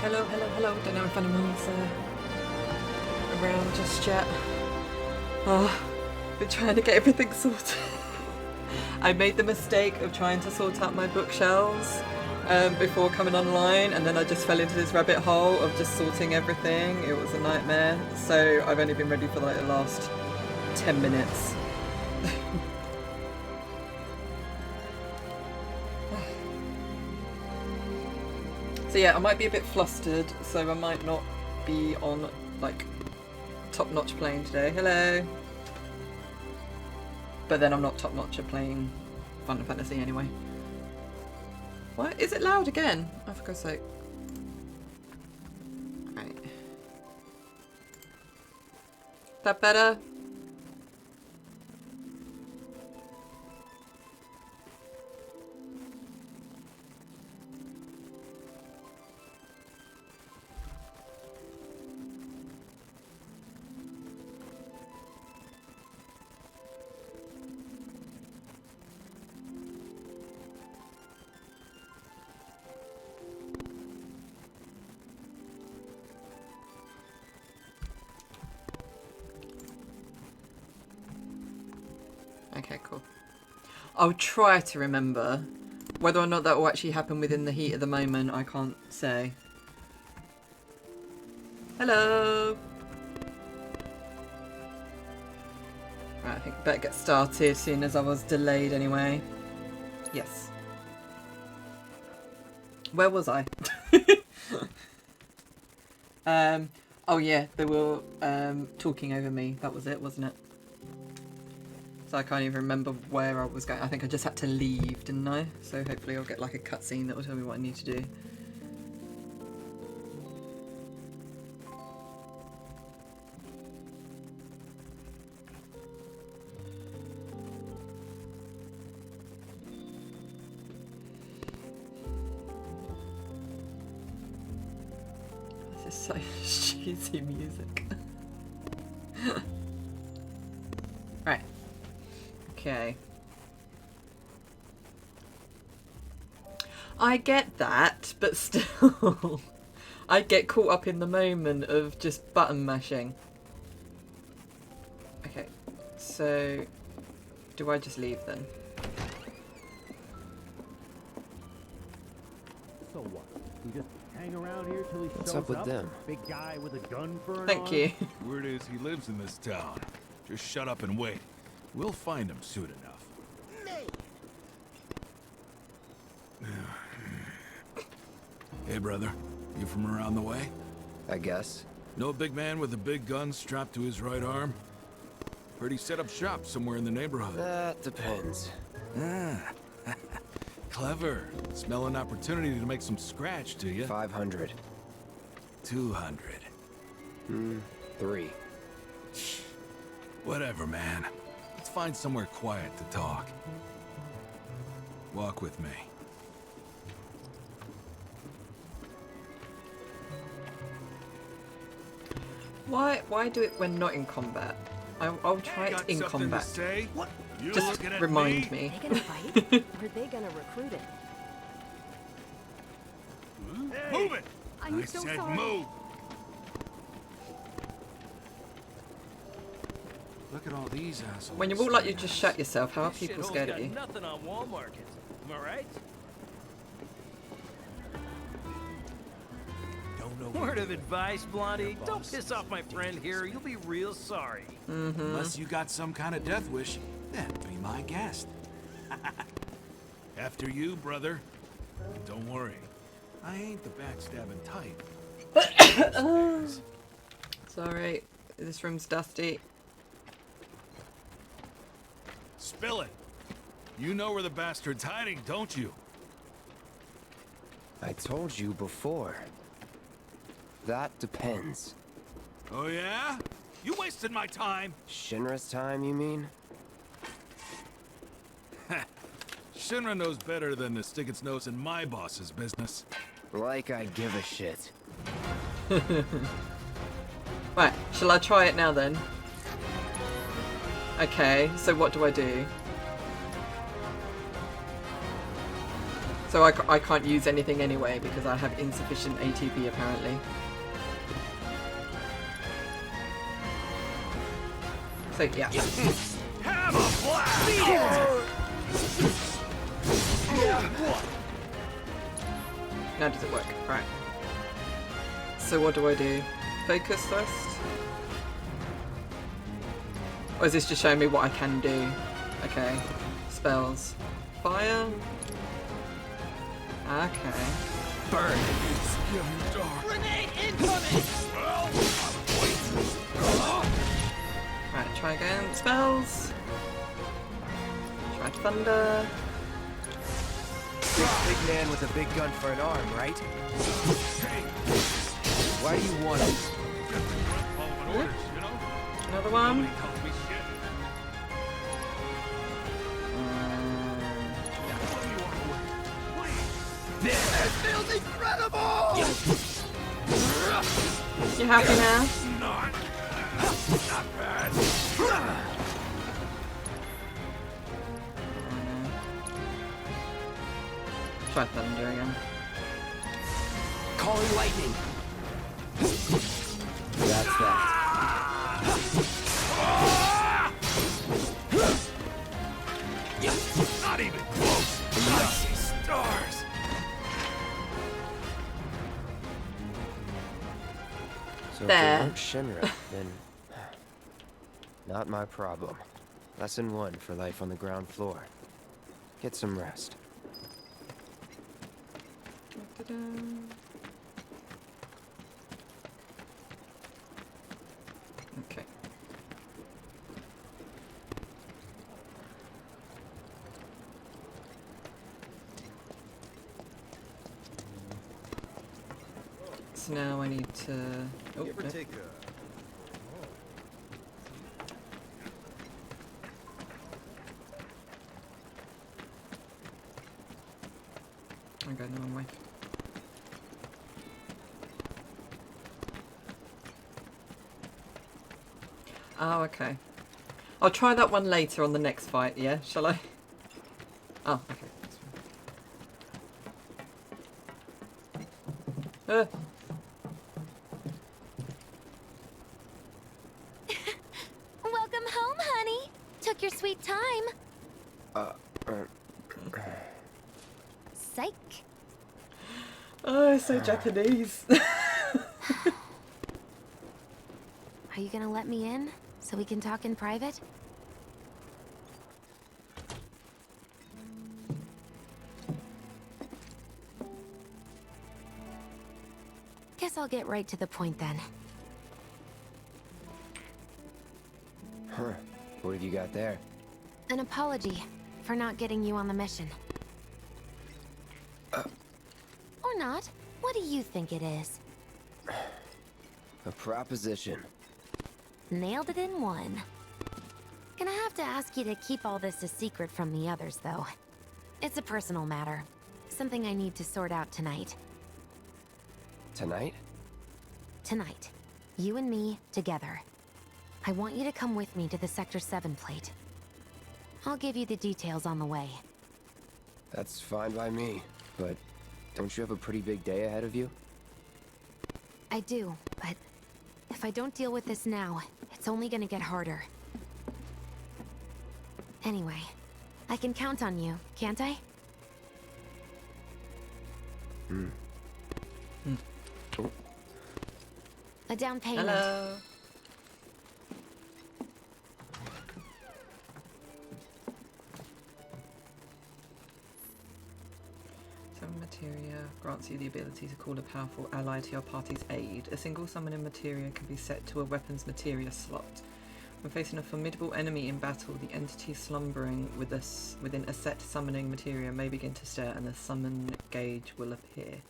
Hello, hello, hello. Don't know if anyone's around just yet. Oh, been trying to get everything sorted. I made the mistake of trying to sort out my bookshelves before coming online, and then I just fell into this rabbit hole of just sorting everything. It was a nightmare. So I've only been ready for like the last 10 minutes. So yeah, I might be a bit flustered, so I might not be on like top-notch playing today. Hello. But then I'm not top-notch at playing Final Fantasy anyway. What? Is it loud again? Oh, for God's sake. Right. That better? Okay, cool. I'll try to remember. Whether or not that will actually happen within the heat of the moment, I can't say. Hello! Right, I think I better get started, seeing as I was delayed anyway. Yes. Where was I? Oh yeah, they were talking over me. That was it, wasn't it? So I can't even remember where I was going. I think I just had to leave, didn't I? So hopefully I'll get like a cutscene that will tell me what I need to do. This is so cheesy music. Right. Okay. I get that, but still, I get caught up in the moment of just button mashing. Okay, so do I just leave then? So what? We just hang around here till he What's shows up with them? Big guy with a gun for an Thank arm? you. Word is he lives in this town. Just shut up and wait. We'll find him soon enough. Hey, brother. You from around the way? I guess. Know a big man with a big gun strapped to his right arm? Heard he set up shop somewhere in the neighborhood. That depends. Ah. Clever. Smell an opportunity to make some scratch, do you? 500. 200. 3. Whatever, man. Let's find somewhere quiet to talk. Walk with me. Why do it when not in combat? I'll try it in combat. What? You Just looking at remind me. Are they gonna fight? Or are they gonna recruit him? Move it! I'm I so said sorry. move! Look at all these assholes. When you walk like you just shut yourself, how are people scared of you? Nothing on wall market. Am I right? Don't know Word of advice, Blondie. Don't piss off my friend here. You'll be real sorry. Unless you got some kind of death wish, then be my guest. After you, brother. And don't worry, I ain't the backstabbing type. Sorry, this room's dusty. Spill it. You know where the bastard's hiding, don't you? I told you before. That depends. Oh yeah? You wasted my time. Shinra's time, you mean? Shinra knows better than to stick its nose in my boss's business. Like I give a shit. Right, shall I try it now then? Okay, so what do I do? So I can't use anything anyway because I have insufficient ATB apparently. So yeah. Have a blast! Now does it work? Right. So what do I do? Focus first? Or is this just showing me what I can do? Okay. Spells. Fire. Okay. Burn. Grenade incoming! Right, try again. Spells. Try thunder. Big man with a big gun for an arm, right? Why do you want it? Following orders, you know? Another one. Nobody tells me shit. This feels incredible! You happy now? Not bad. Try thunder again. Calling lightning. That's that. Not even close. I see stars. So There. if they weren't Shinra, then not my problem. Lesson 1 for life on the ground floor. Get some rest. Da-da. Okay. So now I need to. Oh, You ever no. take a... I'm going the wrong way. Oh, okay. I'll try that one later on the next fight, yeah? Shall I? Oh, okay. That's fine. Welcome home, honey. Took your sweet time. Psych. Oh, it's so Japanese. Are you gonna let me in so we can talk in private? Guess I'll get right to the point then. Huh. What have you got there? An apology for not getting you on the mission. Or not. What do you think it is? A proposition. Nailed it in one. Gonna have to ask you to keep all this a secret from the others, though. It's a personal matter. Something I need to sort out tonight. Tonight? Tonight. You and me, together. I want you to come with me to the Sector 7 plate. I'll give you the details on the way. That's fine by me, but don't you have a pretty big day ahead of you? I do, but if I don't deal with this now, it's only gonna get harder. Anyway, I can count on you, can't I? A down payment. Hello. Summon materia grants you the ability to call a powerful ally to your party's aid. A single summoning materia can be set to a weapon's materia slot. When facing a formidable enemy in battle, the entity slumbering within a set summoning materia may begin to stir and the summon gauge will appear.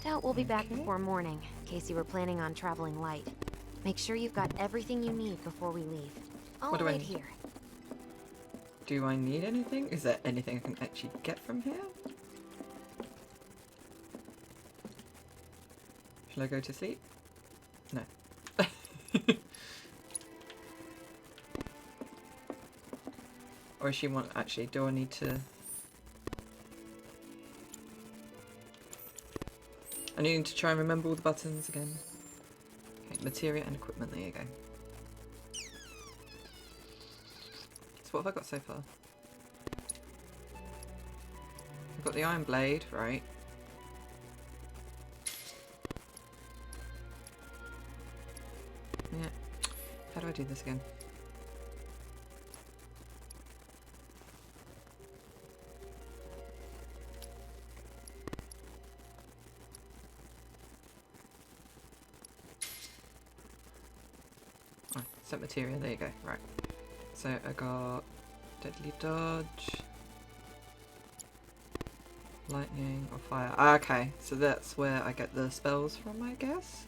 Doubt we'll be back before morning, in case you were planning on traveling light. Make sure you've got everything you need before we leave. I'll What do I wait need? here. Do I need anything? Is there anything I can actually get from here? Shall I go to sleep? No. Or does she want... Actually, do I need to... I need to try and remember all the buttons again. Okay, materia and equipment, there you go. So what have I got so far? I've got the iron blade, right. Yeah. How do I do this again? Oh, set materia, there you go, right. So I got deadly dodge, lightning or fire. Ah, okay, so that's where I get the spells from, I guess.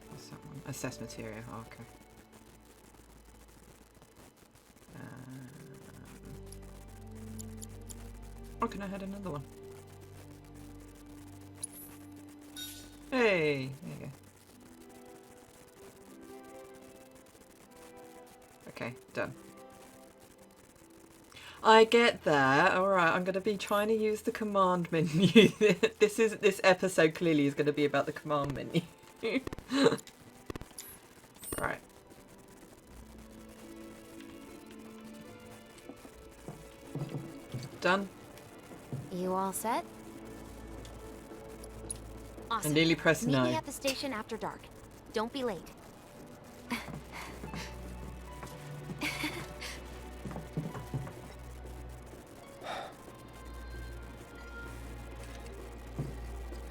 What's that one? Assess materia. Oh, okay. Oh, can I add another one? Hey, there you go. Okay, done. I get that. Alright, I'm going to be trying to use the command menu. This episode clearly is going to be about the command menu. Right. Done. You all set? Awesome. I nearly pressed Meet no. me at the station after dark. Don't be late.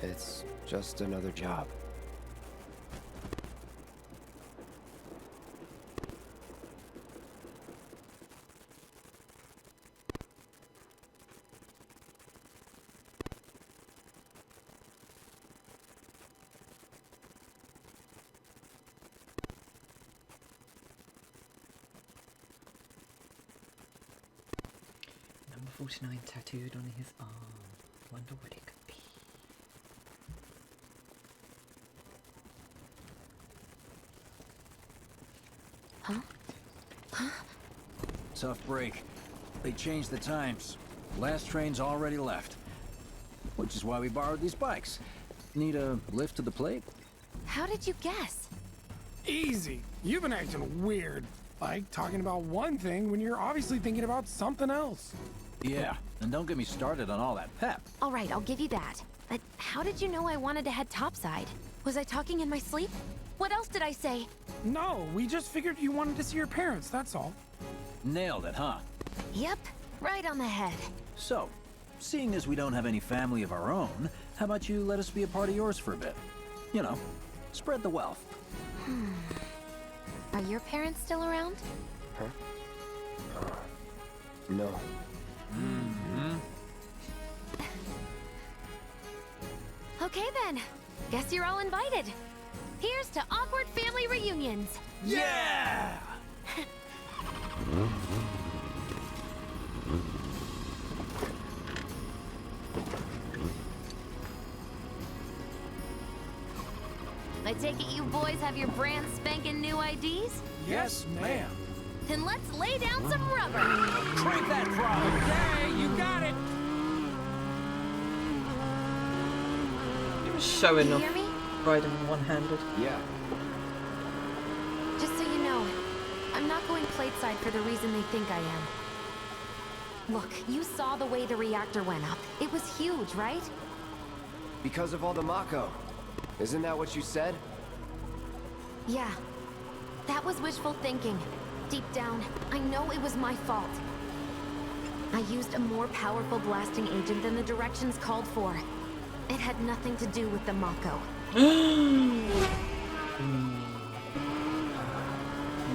It's just another job. Number 49 tattooed on his arm. Wonder what it could be. Huh? Tough break. They changed the times. Last train's already left. Which is why we borrowed these bikes. Need a lift to the plate? How did you guess? Easy. You've been acting weird. Like talking about one thing when you're obviously thinking about something else. Yeah, and don't get me started on all that pep. All right, I'll give you that. But how did you know I wanted to head topside? Was I talking in my sleep? What else did I say? No, we just figured you wanted to see your parents, that's all. Nailed it, huh? Yep, right on the head. So, seeing as we don't have any family of our own, how about you let us be a part of yours for a bit? You know, spread the wealth. Are your parents still around? No. Okay then. Guess you're all invited. Here's to awkward family reunions. Yeah! I take it you boys have your brand spanking new IDs? Yes, ma'am. Then let's lay down some rubber. Crank that throttle! Okay, you got it. He was showing You off hear me? riding one-handed. Yeah. Just so you know, I'm not going plateside for the reason they think I am. Look, you saw the way the reactor went up. It was huge, right? Because of all the Mako. Isn't that what you said? Yeah. That was wishful thinking. Deep down, I know it was my fault. I used a more powerful blasting agent than the directions called for. It had nothing to do with the Mako.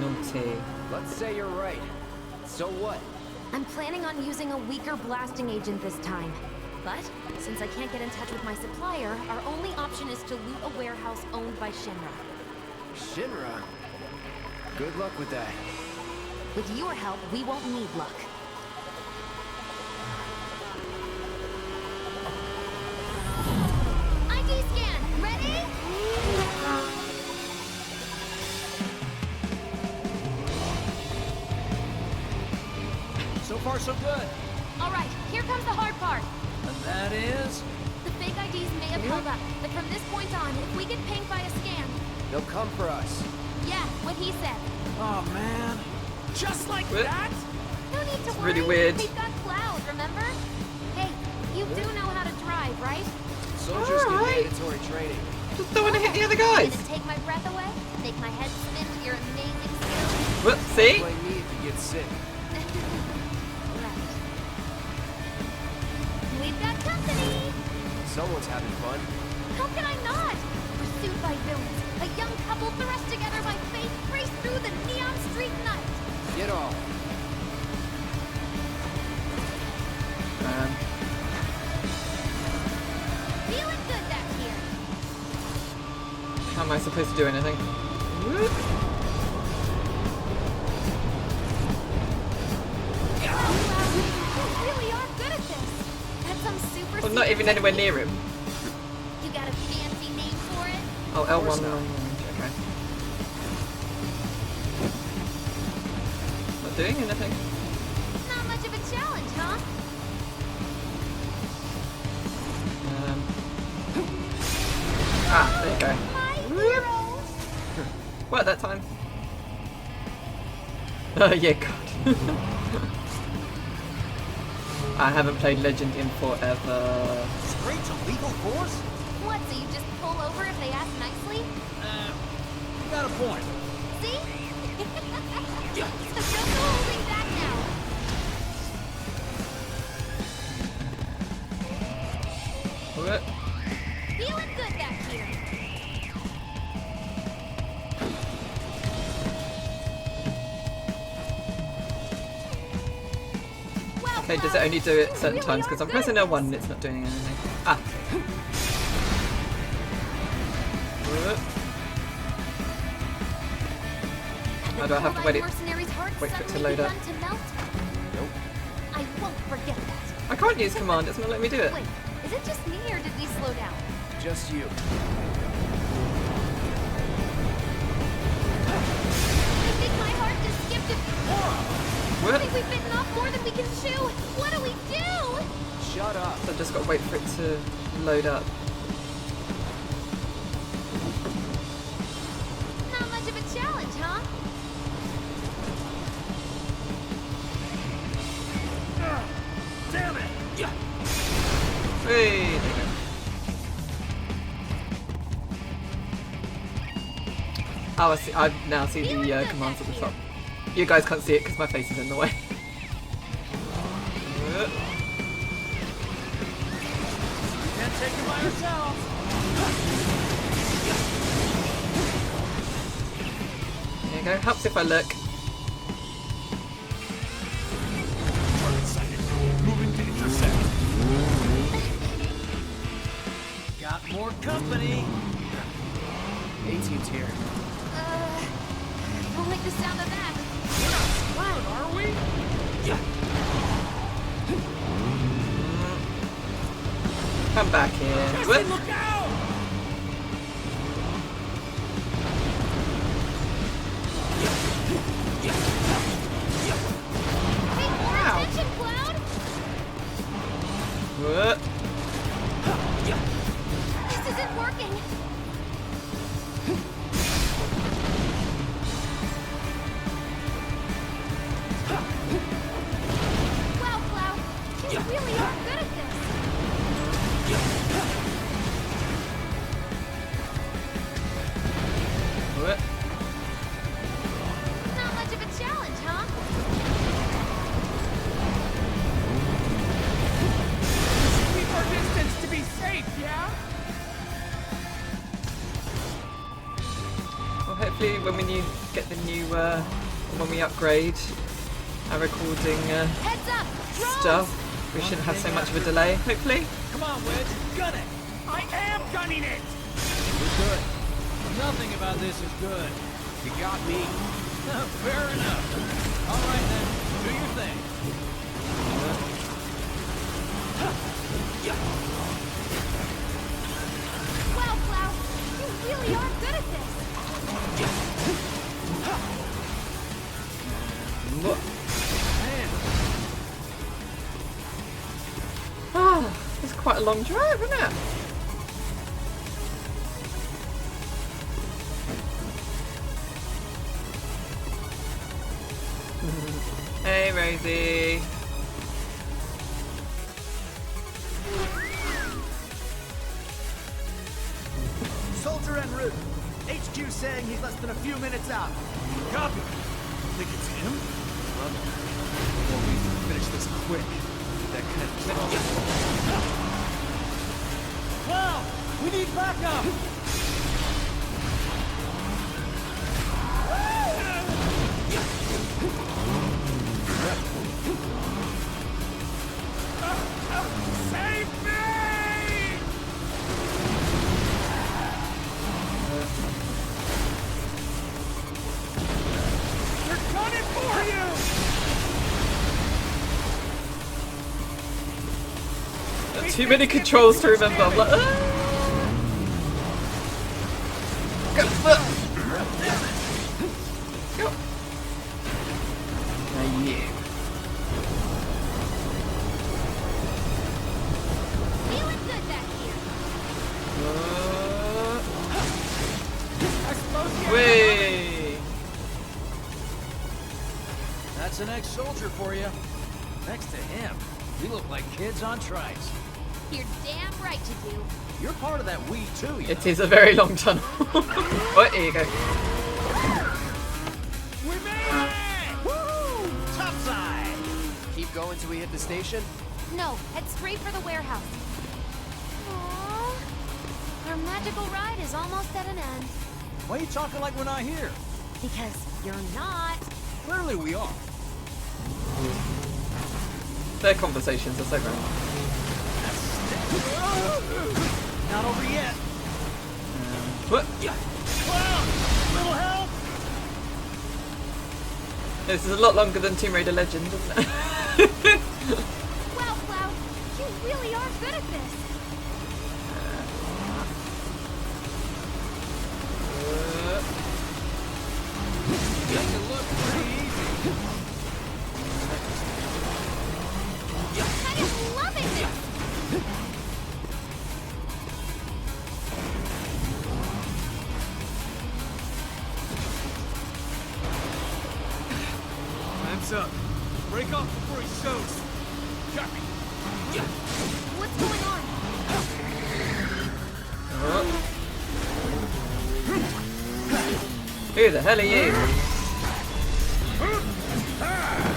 Naughty. Let's say you're right. So what? I'm planning on using a weaker blasting agent this time. But, since I can't get in touch with my supplier, our only option is to loot a warehouse owned by Shinra. Shinra? Good luck with that. With your help, we won't need luck. ID scan! Ready? far so good. All right, here comes the hard part. And that is... The fake IDs may have held up, but from this point on, if we get pinged by a scan... They'll come for us. Yeah, what he said. Oh, man. Just like What? that? No need to It's worry. really weird. We've got Cloud, remember? Hey, you do know how to drive, right? Soldiers get Alright. mandatory training. Just don't want to hit the other Gonna guys. take my breath away, make my head spin with your amazing skills. Whoop, see? Blame me if you get sick. Right. We've got company. Someone's having fun. How can I not? Pursued by villains, a young couple thrust together by fate race through the neon street night. Get off. Feeling good back here. How am I supposed to do anything? Whoop. Wow, you really are good at this. That's some super Well, not even anywhere near him. You got a fancy name for it? Oh, L1 course not. long range, okay. Not doing anything. Not much of a challenge, huh? There you go. My hero. What, that time? Oh, yeah, God. I haven't played Legend in forever. Straight to legal force? What, so you just pull over if they ask nicely? You got a point. See? So don't go holding back now. What? Feeling good back here. Well, Okay, does it only do it certain times? Because I'm pressing L1 and it's not doing anything. Ah. Whoop. Why do I have to wait for it to load up? Nope. I won't forget that. I can't use command, it's not letting me do it. Wait, is it just me or did we slow down? Just you. I think my heart just skipped a I What? think we've bitten off more than we can chew. What do we do? Shut up. I've just got to wait for it to load up. Not much of a challenge, huh? Damn it! Yeah. Hey, there you go. Oh, I now see the commands at the top. You guys can't see it because my face is in the way. Can't take it by yourself. There you go. Helps if I look. Target sighted. Moving to intersect. Got more company. 18's here. Don't like the sound of that. We're not screwed, are we? Come back here. Whoop. Look out! Pay more attention, Cloud! Whoop. This isn't working. Wow, Cloud, you really are good at this. Whoop. Not much of a challenge, huh? Keep our distance to be safe, yeah? Well, hopefully get the new, when we upgrade our recording Heads up! Drones! stuff, we shouldn't have so much of a delay, hopefully. Come on, Wedge. Gun it. I am gunning it! We're good. Nothing about this is good. You got me. Fair enough. All right then. Do your thing. Wow, Cloud, you really are good at this. Man, quite a long drive, isn't it? Hey, Rosie. Soldier en route. HQ saying he's less than a few minutes out. Copy. Think it's him? Well, we finish this quick. That kind of Wow! We need backup! Save me! They're coming for you! Too many controls to remember. I'm like, ah! Go. Go. Feeling good back here. Wait. That's an ex-soldier for you. Next to him, we look like kids on trikes. You're damn right you do. You're part of that we too, you It know. is a very long tunnel. Oh, here you go. We made it! Woo! Topside! Keep going till we hit the station? No, head straight for the warehouse. Aww. Our magical ride is almost at an end. Why are you talking like we're not here? Because you're not. Clearly we are. Their conversations are so great. Not over yet. What? Cloud! Little help! This is a lot longer than Tomb Raider Legends, isn't it? Wow, Cloud, you really are good at this. Make it look pretty easy. I am loving this. Time's up. Break off before he shows. Copy. What's going on? Who the hell are you? Who's that?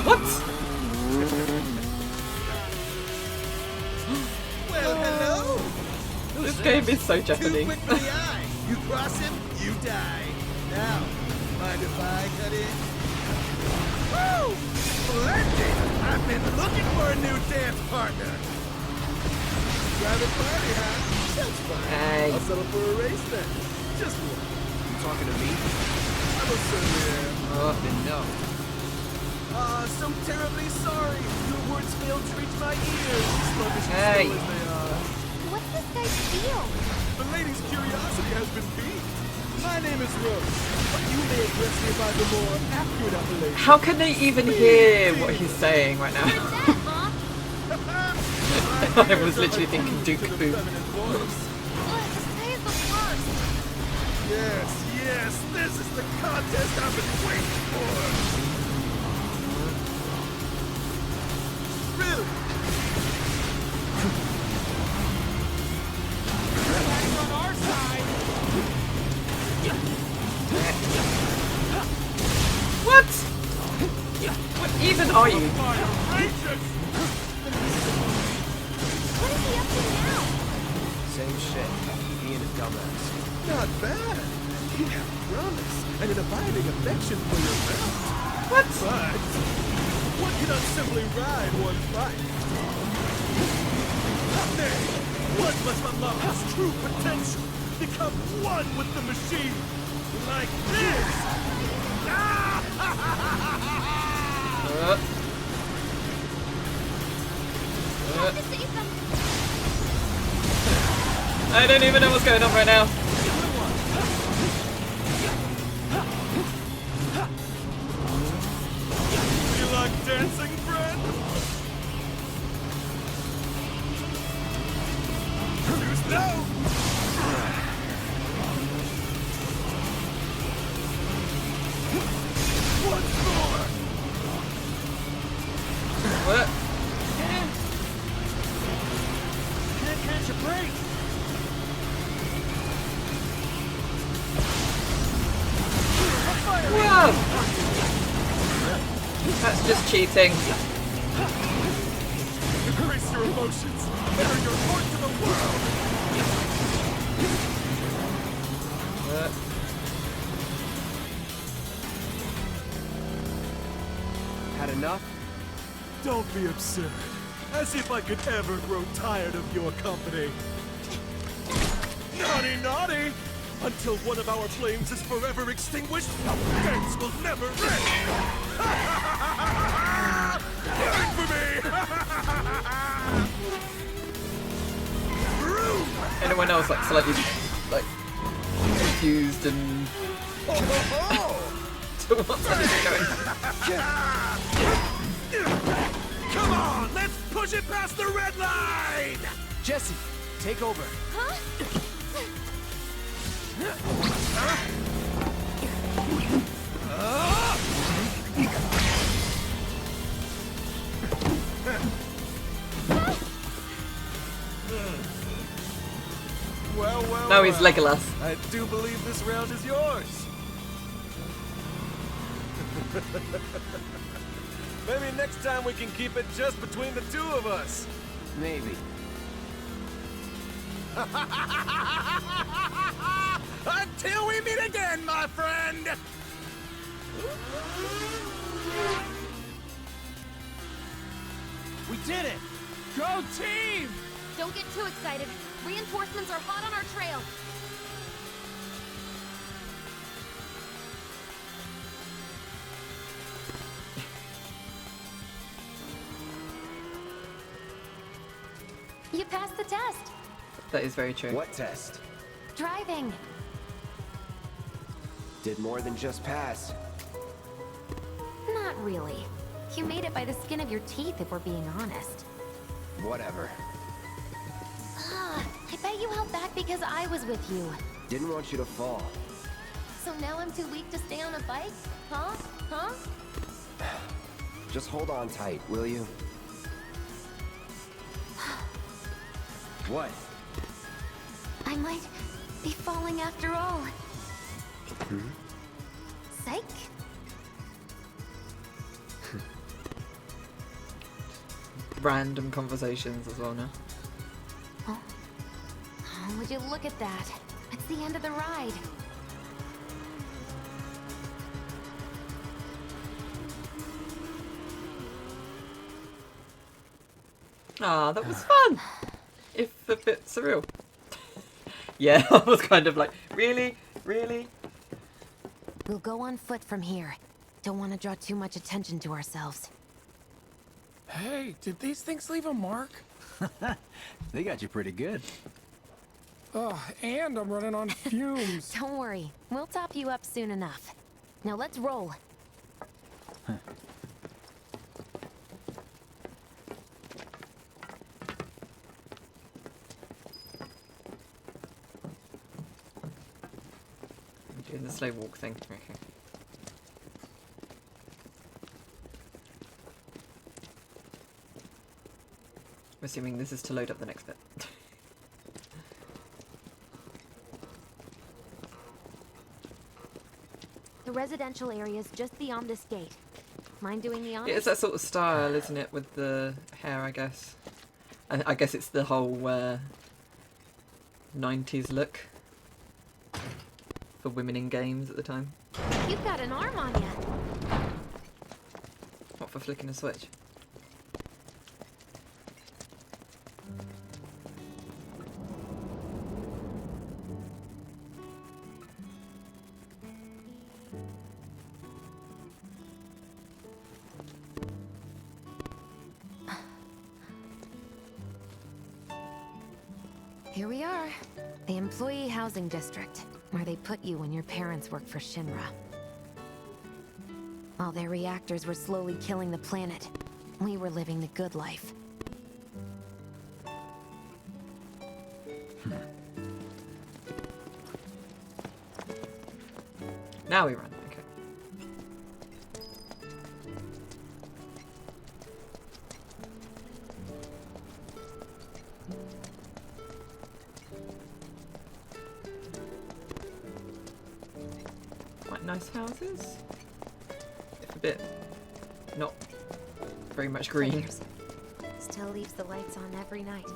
What? Well, hello! This game is so Too Japanese. quick for the eye. You cross him, you die. Now, mind if I cut in? Woo! Splendid! I've been looking for a new dance partner. Private party, huh? That's fine. Hey. I'll settle for a race then. Just one. You talking to me? I'm a surveyor. Then no. So terribly sorry. Your words failed to reach my ears. Sluggish and Hey. slow as they are. What's this guy's deal? The lady's curiosity has been piqued. My name is Rose, but you may address me by the more accurate appellation. How can they even hear what he's saying right now? What's that, huh? I was literally thinking Duke To the Boo. feminine voice. Ugh, this guy is the worst. Yes, yes, this is the contest I've been waiting for. Really? Back on our side. What? What even are you? What is he up to now? Same shit. Being a dumbass. Not bad. You have promise and an abiding affection for your mouth. What? But one cannot simply ride one bike. Nay, one must unlock his true potential. Become one with the machine. Like this. Have to save them. I don't even know what's going on right now. That's just cheating. Embrace your emotions. Bear your heart to the world. Had enough? Don't be absurd. As if I could ever grow tired of your company. Naughty, naughty! Until one of our flames is forever extinguished, our dance will never end! Wait for me! Anyone else like slightly like confused and to what's going? Come on, let's push it past the red line! Jesse, take over. Huh? Well, No, he's well. Legolas. I do believe this round is yours. Maybe next time we can keep it just between the two of us. Maybe. Until we meet again, my friend! We did it! Go team! Don't get too excited. Reinforcements are hot on our trail. You passed the test. That is very true. What test? Driving. Did more than just pass. Not really. You made it by the skin of your teeth, if we're being honest. Whatever. I bet you held back because I was with you. Didn't want you to fall. So now I'm too weak to stay on a bike? Huh? Huh? Just hold on tight, will you? What? I might be falling after all. Psych? Random conversations as well now. Oh, would you look at that? It's the end of the ride. Ah, that was fun. If a bit surreal. Yeah, I was kind of like, really? Really? We'll go on foot from here. Don't want to draw too much attention to ourselves. Hey, did these things leave a mark? They got you pretty good. Ugh, and I'm running on fumes. Don't worry. We'll top you up soon enough. Now let's roll. I'm doing the slow walk thing. Okay. I'm assuming this is to load up the next bit. The residential area is just beyond this gate. Mind doing the honors? Yeah, it's that sort of style, isn't it, with the hair, I guess. And I guess it's the whole 90s look for women in games at the time. You've got an arm on you. What, for flicking a switch? Here we are. The Employee Housing District, where they put you when your parents worked for Shinra. While their reactors were slowly killing the planet, we were living the good life. Now we run. Okay. Quite nice houses. If a bit not very much green. Figures. Still leaves the lights on every night.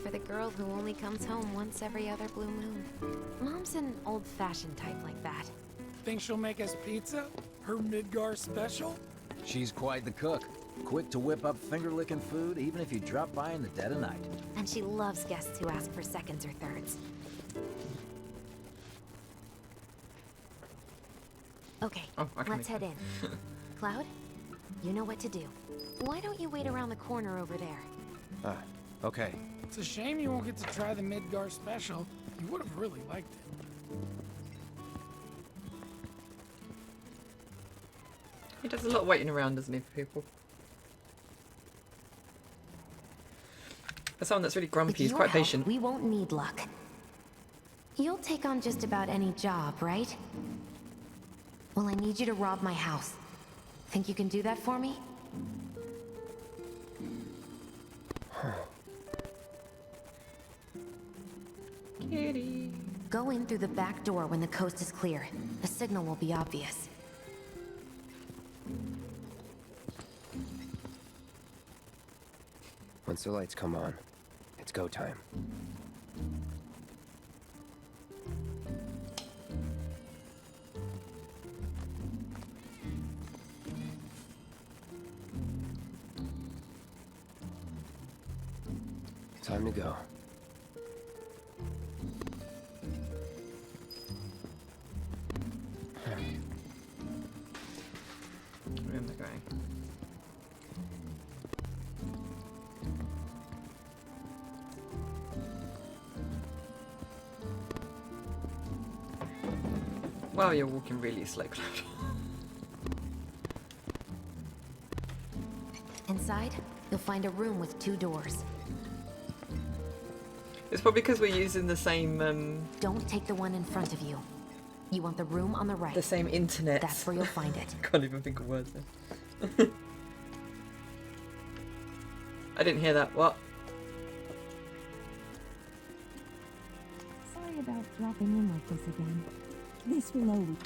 For the girl who only comes home once every other blue moon. Mom's an old-fashioned type like that. Think she'll make us pizza? Her Midgar special? She's quite the cook. Quick to whip up finger-licking food, even if you drop by in the dead of night. And she loves guests who ask for seconds or thirds. Okay, Oh, I can let's make head in. Cloud, you know what to do. Why don't you wait around the corner over there? Ah, okay. It's a shame you won't get to try the Midgar special. You would have really liked it. He does a lot of waiting around, doesn't he, for people? For someone that's really grumpy, With he's your quite help, patient. We won't need luck. You'll take on just about any job, right? Well, I need you to rob my house. Think you can do that for me? Kitty. Go in through the back door when the coast is clear. The signal will be obvious. Once the lights come on, it's go time. Time to go. Where am I going? Wow, you're walking really slow, Cloud. Inside, you'll find a room with 2 doors. It's probably because we're using the same Don't take the one in front of you. You want the room on the right. the same internet. That's where you'll find it. Can't even think of words now. I didn't hear that. What? Sorry about dropping in like this again. This will always...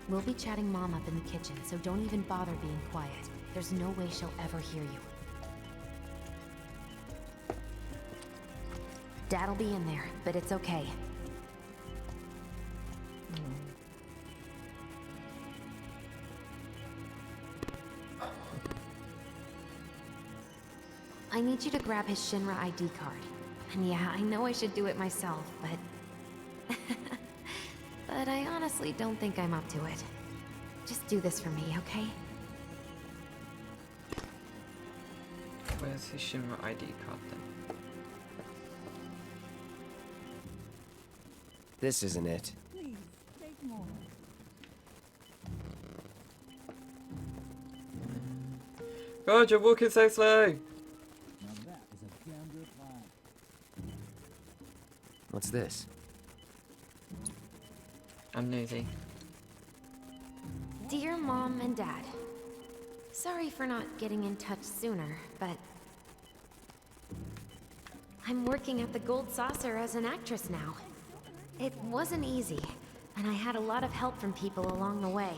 We'll be chatting Mom up in the kitchen, so don't even bother being quiet. There's no way she'll ever hear you. Dad'll be in there, but it's okay. I need you to grab his Shinra ID card. And yeah, I know I should do it myself, but... but I honestly don't think I'm up to it. Just do this for me, okay? Where's his Shinra ID card then? This isn't it. Please, take more. God, you're walking so slow! Now that is a damn good line. What's this? I'm nosy. Dear Mom and Dad, sorry for not getting in touch sooner, but... I'm working at the Gold Saucer as an actress now. It wasn't easy, and I had a lot of help from people along the way.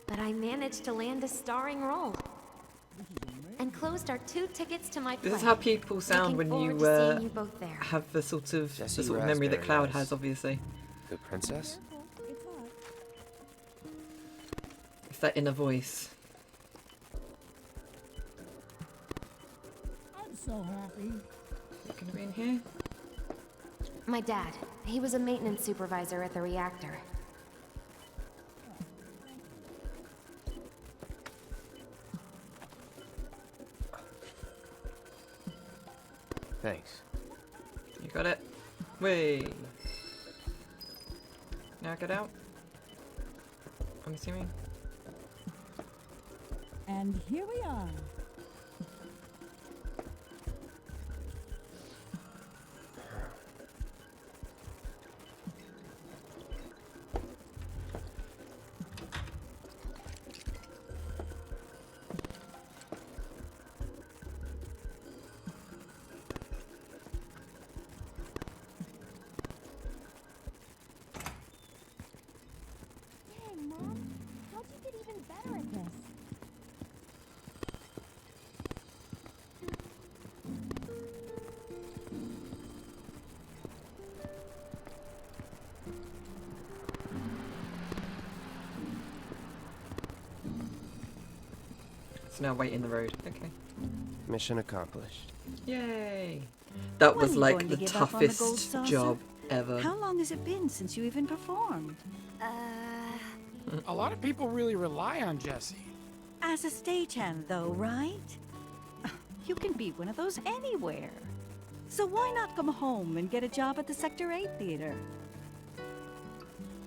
But I managed to land a starring role. And closed our 2 tickets to my play. This is how people sound Looking when you, forward to seeing you both there. have the sort of Jessie memory that Raspberry Cloud Eyes. has, obviously. The princess? It's hot. It's that inner voice. I'm so happy. Gonna be in here? My dad, he was a maintenance supervisor at the reactor. Thanks. You got it? Wait. Now get out? I'm assuming. And here we are. Dang, Mom. How'd you get even better at this? So now wait in the road. Okay. Mission accomplished. Yay! That When was are you like going to the give up on the gold toughest saucer? job ever. How long has it been since you even performed? A lot of people really rely on Jesse. As a stagehand, though, right? You can be one of those anywhere. So why not come home and get a job at the Sector 8 theater?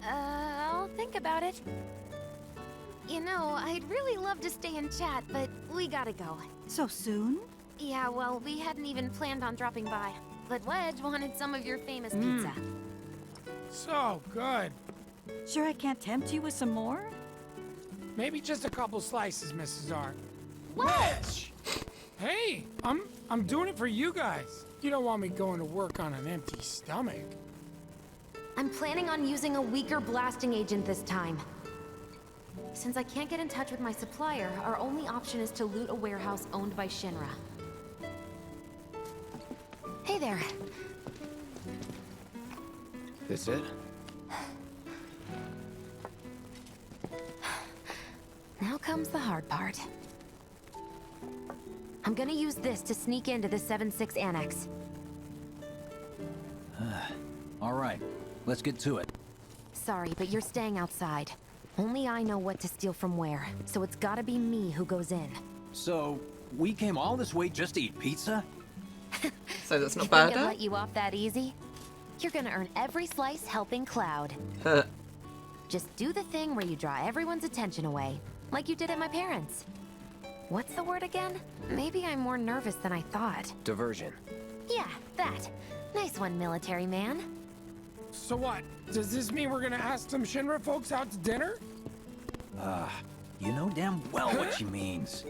I'll think about it. You know, I'd really love to stay and chat, but we gotta go. So soon? Yeah, well, we hadn't even planned on dropping by. But Wedge wanted some of your famous pizza. So good. Sure I can't tempt you with some more? Maybe just a couple slices, Mrs. R. Wedge! Hey, I'm doing it for you guys. You don't want me going to work on an empty stomach. I'm planning on using a weaker blasting agent this time. Since I can't get in touch with my supplier, our only option is to loot a warehouse owned by Shinra. Hey there. This it? Now comes the hard part. I'm gonna use this to sneak into the 7-6 annex. All right, let's get to it. Sorry, but you're staying outside. Only I know what to steal from where, so it's gotta be me who goes in. So, we came all this way just to eat pizza? So that's not You bad. think I'd let you off that easy? You're gonna earn every slice helping Cloud. Just do the thing where you draw everyone's attention away, like you did at my parents'. What's the word again? Maybe I'm more nervous than I thought. Diversion. Yeah, that. Nice one, military man. So what? Does this mean we're gonna ask some Shinra folks out to dinner? You know damn well what she means.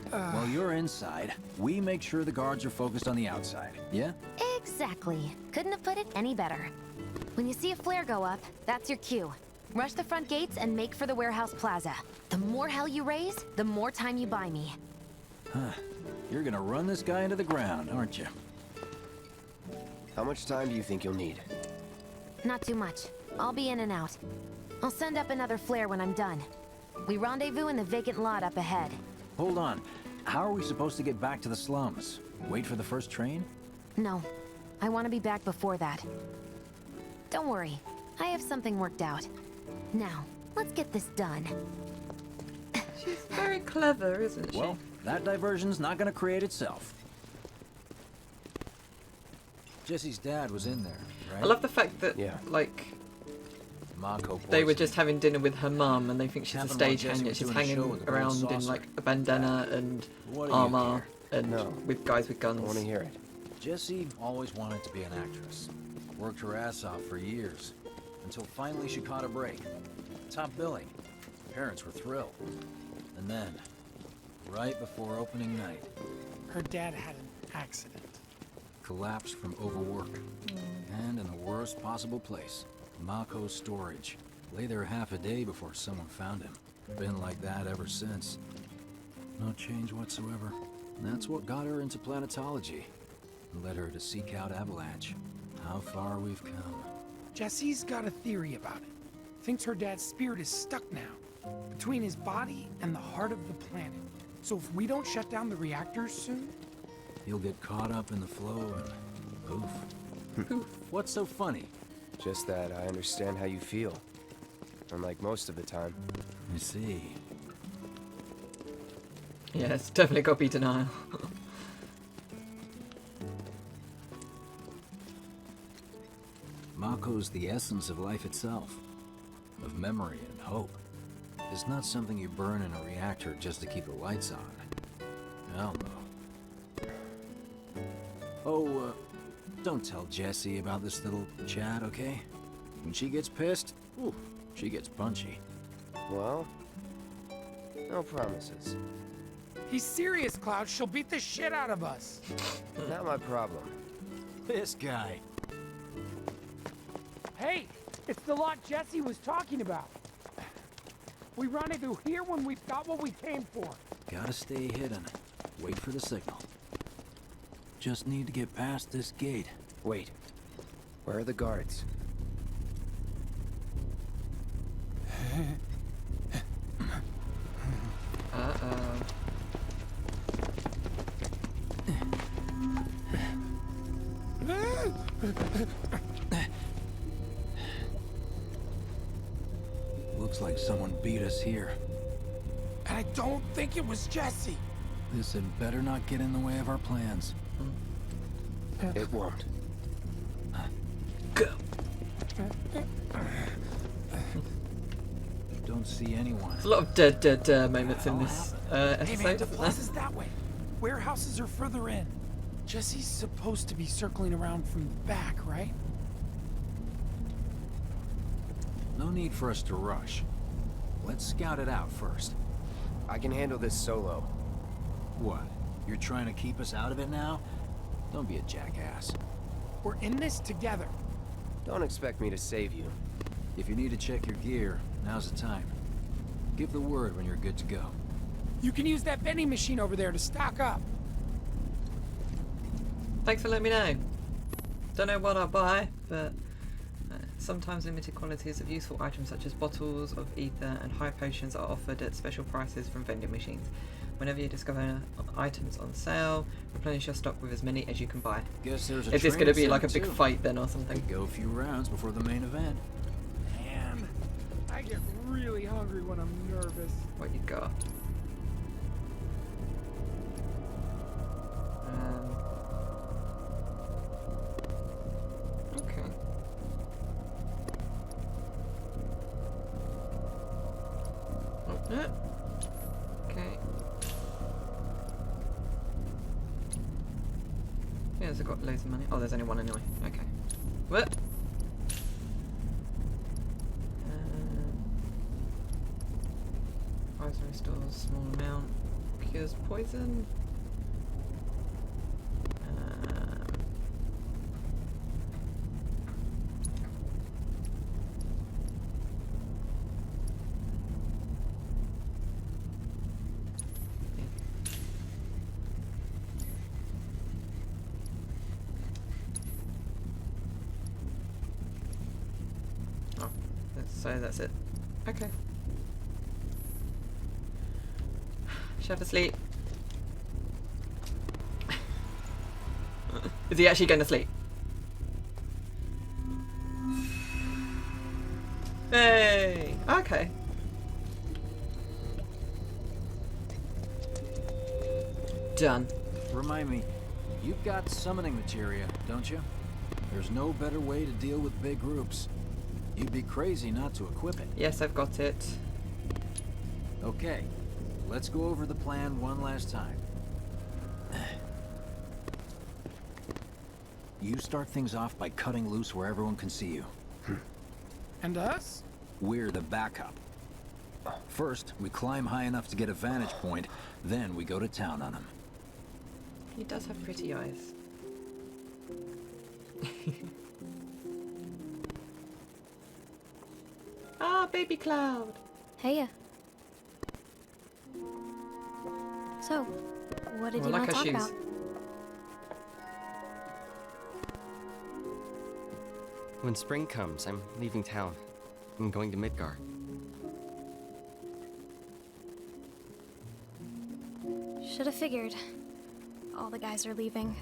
While you're inside, we make sure the guards are focused on the outside, yeah? Exactly. Couldn't have put it any better. When you see a flare go up, that's your cue. Rush the front gates and make for the warehouse plaza. The more hell you raise, the more time you buy me. You're gonna run this guy into the ground, aren't you? How much time do you think you'll need? Not too much. I'll be in and out. I'll send up another flare when I'm done. We rendezvous in the vacant lot up ahead. Hold on. How are we supposed to get back to the slums? Wait for the first train? No. I want to be back before that. Don't worry. I have something worked out. Now, let's get this done. She's very clever, isn't she? Well, that diversion's not gonna create itself. Jesse's dad was in there, right? I love the fact that, Yeah. like, Mako they were poisoning. just having dinner with her mum and they think she's a Happened while Jesse stagehand, yet was she's doing a show hanging with the gold around in, saucer. like, a bandana and What do you armor care? and No. with guys with I want to guns. hear it. Jessie always wanted to be an actress. Worked her ass off for years. Until finally she caught a break. Top billing. Parents were thrilled. And then, right before opening night, Her dad had an accident. collapsed from overwork. And in the worst possible place, Mako's storage. Lay there half a day before someone found him. Been like that ever since. No change whatsoever. And that's what got her into planetology. And led her to seek out Avalanche. How far we've come. Jesse's got a theory about it. Thinks her dad's spirit is stuck now, between his body and the heart of the planet. So if we don't shut down the reactors soon, He'll get caught up in the flow and poof. What's so funny? Just that I understand how you feel. Unlike most of the time. I see. Yeah, it's definitely got to be denial. Mako's the essence of life itself. Of memory and hope. It's not something you burn in a reactor just to keep the lights on. Hell no. Oh, don't tell Jessie about this little chat, okay? When she gets pissed, ooh, she gets punchy. Well, no promises. he's serious, Cloud. She'll beat the shit out of us. Not my problem. This guy. Hey, it's the lot Jesse was talking about. We rendezvous here when we've got what we came for. Gotta stay hidden. Wait for the signal. Just need to get past this gate. Wait. Where are the guards? Uh-oh. Looks like someone beat us here. And I don't think it was Jesse. This had better not get in the way of our plans. It won't. Go. Don't see anyone. There's a lot of dead moments in this Hey man, episode, the isn't there? plaza's that way. Warehouses are further in. Jesse's supposed to be circling around from the back, right? No need for us to rush. Let's scout it out first. I can handle this solo. What? You're trying to keep us out of it now? Don't be a jackass. We're in this together. Don't expect me to save you. If you need to check your gear, now's the time. Give the word when you're good to go. You can use that vending machine over there to stock up. Thanks for letting me know. Don't know what I'll buy, but sometimes limited quantities of useful items such as bottles of ether and high potions are offered at special prices from vending machines. Whenever you discover items on sale, replenish your stock with as many as you can buy. Guess there's a Is this going to be training like a center, big too. fight then or something? Go a few rounds before the main event. Man, I get really hungry when I'm nervous. What you got? Okay. Oh, no. Okay. Yeah, has it got loads of money? Oh, there's only one anyway. Okay. What? Poison restores small amount. Cures poison. Oh, so that's it. Okay. Chef asleep. Is he actually going to sleep? Hey! Okay. Done. Remind me, you've got summoning materia, don't you? There's no better way to deal with big groups. You'd be crazy not to equip it. Yes, I've got it. Okay, let's go over the plan one last time. You start things off by cutting loose where everyone can see you. And us? We're the backup. First, we climb high enough to get a vantage point, then we go to town on them. He does have pretty eyes. Ah, baby cloud. Heya. So, what did Oh, you I want like to her talk about? shoes. When spring comes, I'm leaving town. I'm going to Midgar. Should have figured. All the guys are leaving.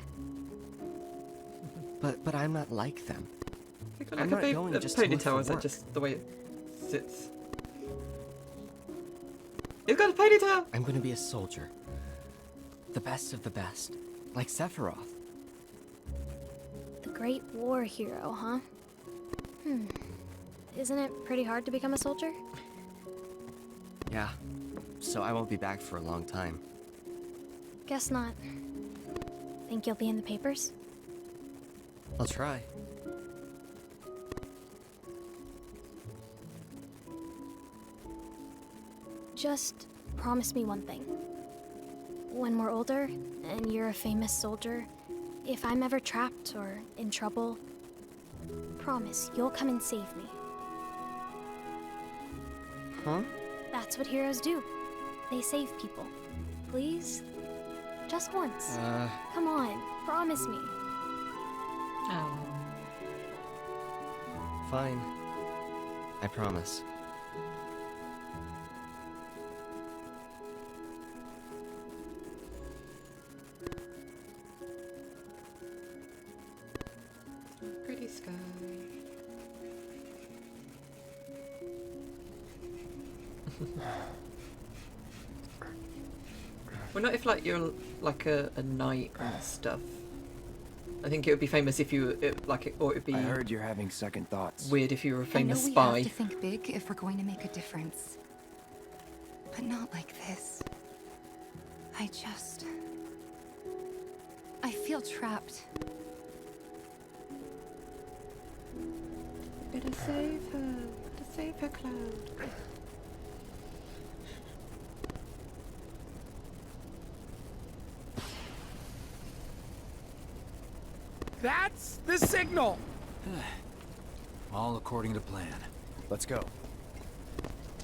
But I'm not like them. It's got I'm like not a going baby just to look ponytail, for is that work. just the way it sits? It's got a ponytail! I'm going to be a soldier. The best of the best. Like Sephiroth. The Great War hero, huh? Isn't it pretty hard to become a soldier? Yeah. So I won't be back for a long time. Guess not. Think you'll be in the papers? I'll try. Just promise me one thing. When we're older, and you're a famous soldier, if I'm ever trapped or in trouble, promise you'll come and save me. Huh? That's what heroes do. They save people. Please? Just once. Come on, promise me. Oh. Fine. I promise. Well, not if like you're like a knight and stuff. I think it would be famous if you or it would be. I heard you're having second thoughts. Weird if you were a famous I know spy. we have to think big if we're going to make a difference. But not like this. I feel trapped. Better save her. Better save her, Cloud. That's the signal! All according to plan. Let's go.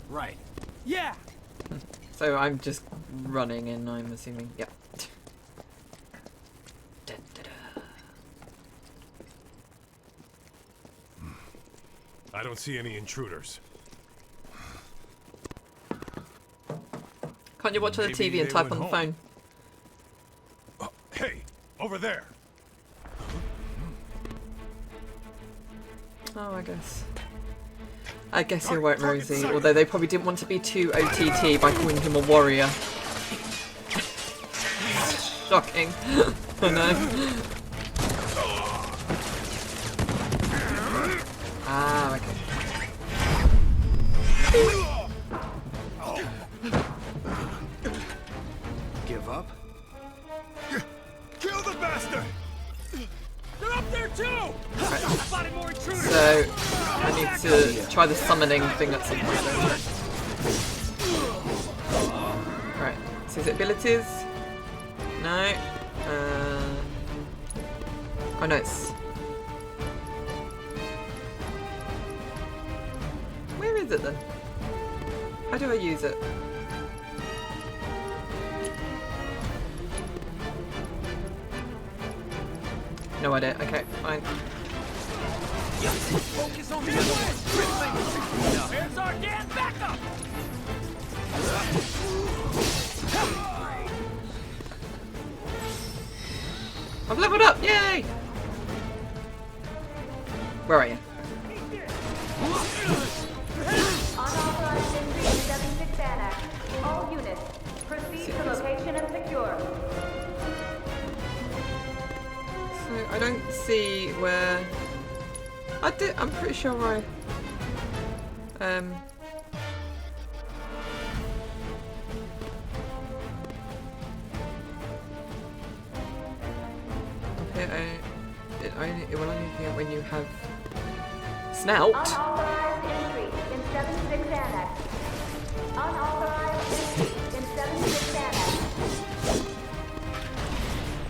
Right. Yeah! So I'm just running and I'm assuming, yeah. Da, da, da. I don't see any intruders. Can't you watch on the Maybe TV and they type on went the home. phone? Hey, over there. Oh, I guess he weren't Rosie, although they probably didn't want to be too OTT by calling him a warrior. Shocking. I know. Ah, okay. Give up? Kill the bastard! They're up there too! Spotted more intruders! So I need to try the summoning thing at some point. Right. So is it abilities? No. Oh no, it's. Where is it then? How do I use it? No idea. Okay, fine. Focus on the other one! There's our damn backup! I've leveled up! Yay! Where are you? Unauthorized entry in 76 Annex. All units, proceed to location and secure. So I don't see where. I'm pretty sure I. Okay, it will only appear when you have snout. Unauthorized entry in 76 Annex. Unauthorized entry in 76 Annex.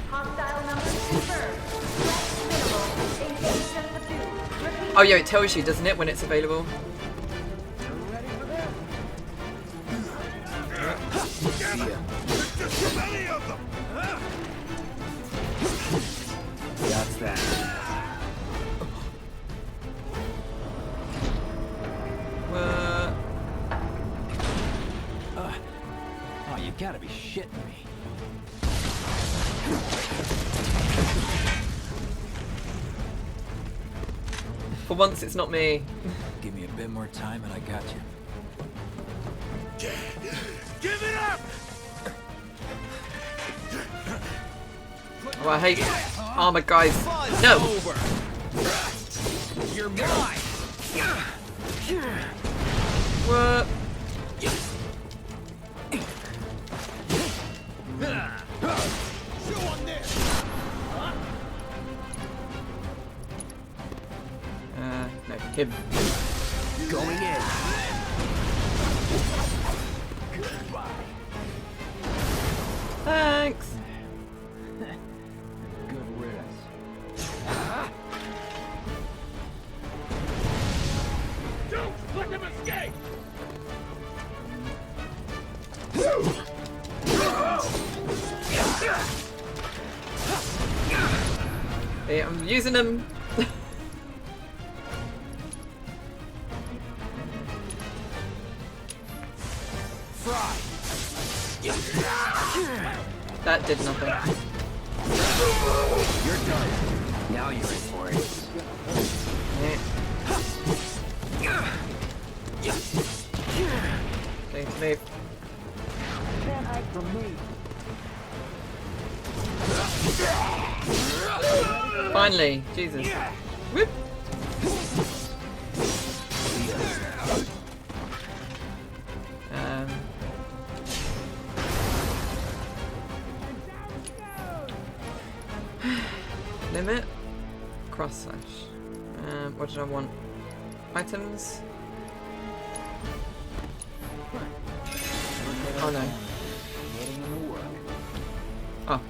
Hostile numbers confirmed. Threat minimal. Engaged and subdued. Repeat. Oh yeah, it tells you, doesn't it, when it's available? There's just too many of them! That's that. Oh, you gotta be shitting me. For once, it's not me. Give me a bit more time and I got you. Give it up! Oh, I hate armored guys. No! You're mine! What? Chew on this! No, him. Going in. Thanks. Good riddance. Don't let him escape! Yeah, I'm using them. That did nothing. You're done. Now you're in for it. Okay, Quickly, move. Can't hide from me. Finally, Jesus. Whoop. Limit. Cross slash. What did I want? Items. Oh no. Oh.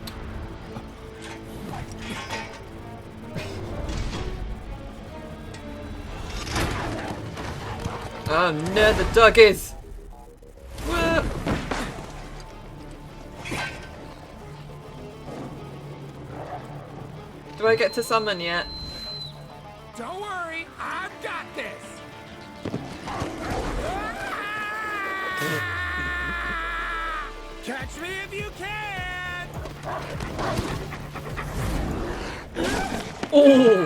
Oh no, the doggies! Whoa. Do I get to summon yet? Don't worry, I've got this. Catch me if you can. Oh!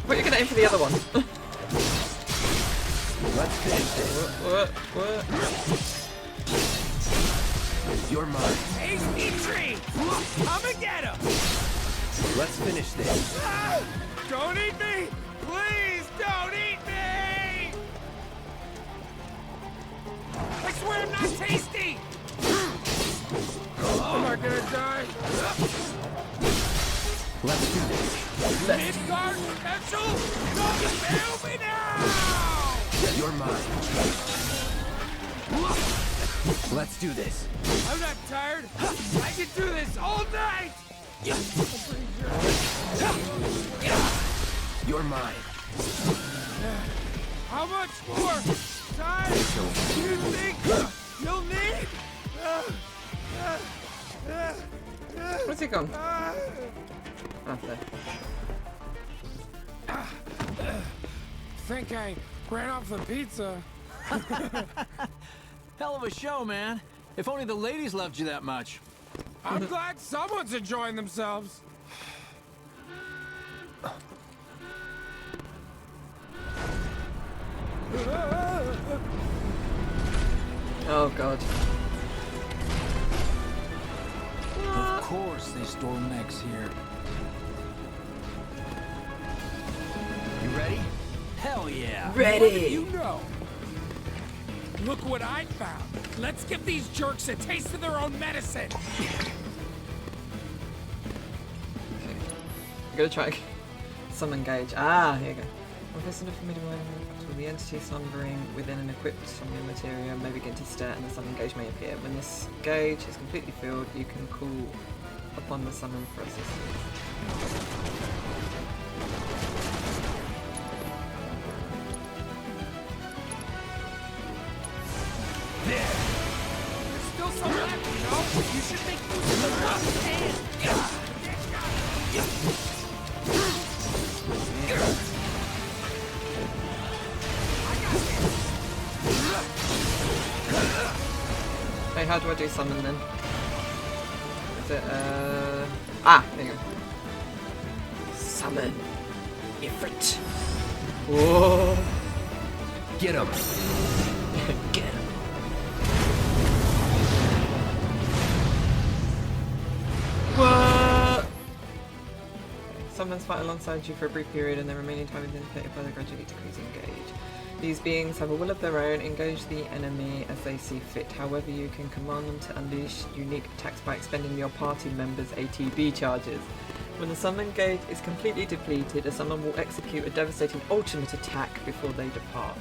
But you're gonna aim for the other one. Let's finish this. What? You're mine. Tasty treat. Come and get him. Let's finish this. No! Don't eat me! Please don't eat me! I swear I'm not tasty! Am I gonna die? Let's do this. Midgard special? Don't fail me now! You're mine. Let's do this. I'm not tired. I can do this all night! You're mine. How much more time do you think you'll need? Where's he gone? Oh, there. Think I ran off the pizza. Hell of a show, man. If only the ladies loved you that much. I'm glad someone's enjoying themselves. Oh god. Of course they store mechs here. You ready? Hell yeah. Ready! What do you know? Look what I found. Let's give these jerks a taste of their own medicine. I'm gonna try summon gauge. Ah, here you go. Well, there's enough familiar with the entity slumbering within an equipped summoning material may begin to stir and the summon gauge may appear. When this gauge is completely filled, you can call upon the summon for assistance. There's still some left, you know? You should make use of the left hand. Hey, how do I do summon then? Is it, ah, there you go. Summon. Ifrit. Whoa. Get him. Get him. What? Summons fight alongside you for a brief period and the remaining time is indicated by the gradually decreasing gauge. These beings have a will of their own, engage the enemy as they see fit. However, you can command them to unleash unique attacks by expending your party members' ATB charges. When the summon gauge is completely depleted, a summon will execute a devastating ultimate attack before they depart.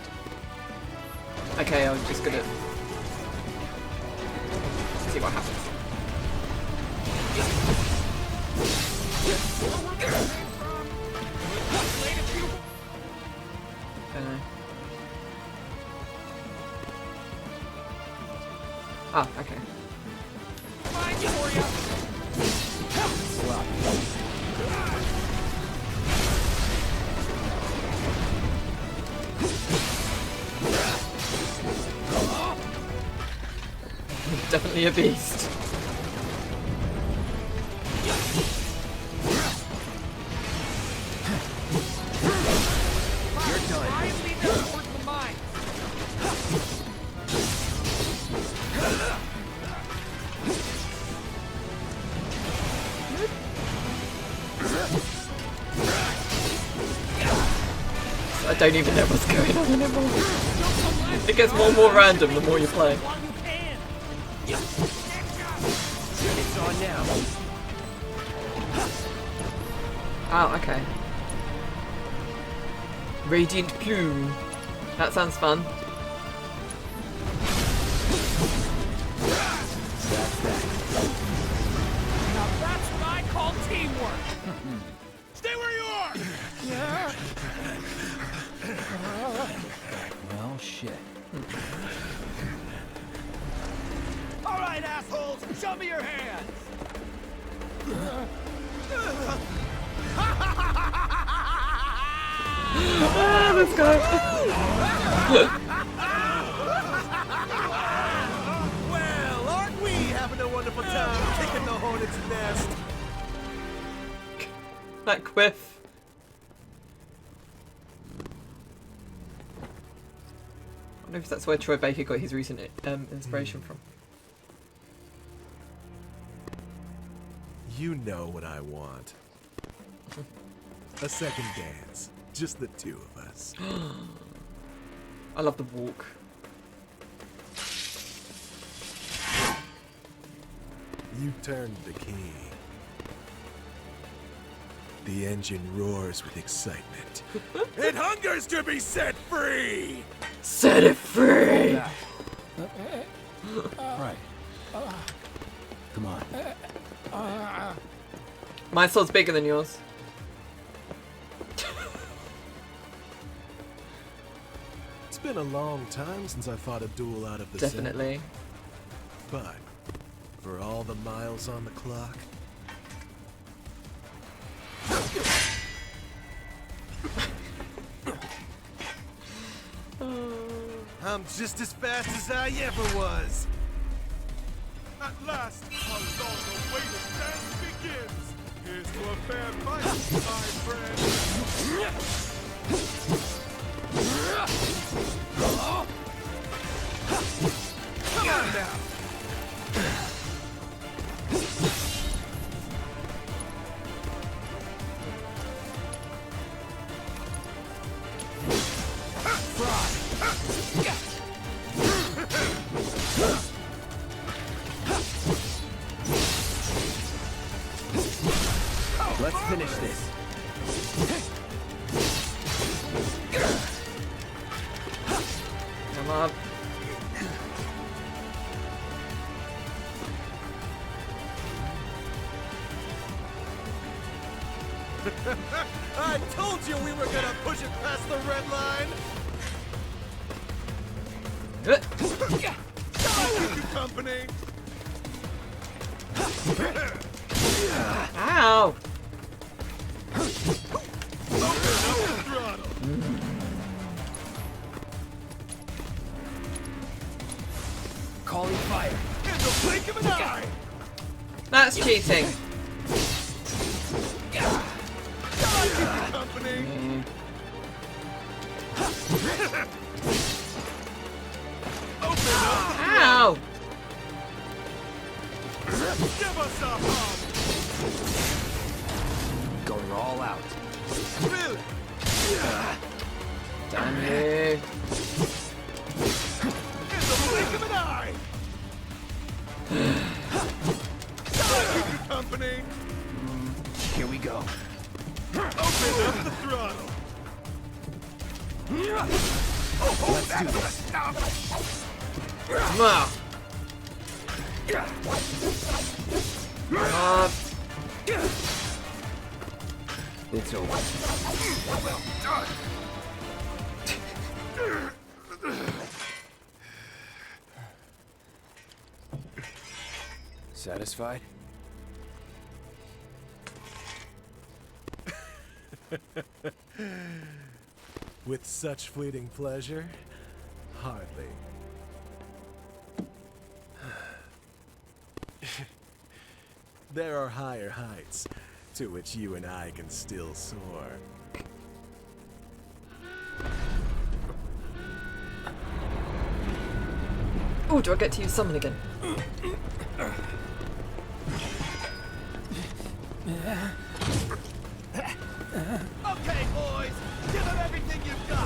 Okay, I'm just gonna see what happens. Don't know. Ah, okay. Mine for you. Definitely a beast. I don't even know what's going on anymore. It gets more and more random the more you play. It's on now. Oh, okay. Radiant Plume. That sounds fun. Now that's what I call teamwork. Stay where you are! Well, shit. All right, assholes, show me your hands! Let's go. Well, aren't we having a wonderful time kicking the hornet's nest? That quiff. I wonder if that's where Troy Baker got his recent inspiration from. You know what I want. A second dance. Just the two of us. I love the walk. You turned the key. The engine roars with excitement. It hungers to be set free! Set it free! Right. Come on. My sword's bigger than yours. It's been a long time since I fought a duel out of the Definitely. center. But for all the miles on the clock, I'm just as fast as I ever was. At last, our long-awaited dance begins! Here's to a fair fight, my friend! Come on now! Let's finish this. Come on. I told you we were gonna push it past the red line! I'll keep you company! Ow! Calling fire. In the blink of an eye! That's cheating. I'll keep you company! Ow! Give us a hug! Going all out. Really? Damn you. In the blink of an eye! I'll keep you company! Here we go. Open up the throttle! Let's do this. Come on. Come on. It's over. Well done! Satisfied? With such fleeting pleasure? Hardly. There are higher heights to which you and I can still soar. Oh, do I get to use summon again? Okay, boys, give them everything you've got.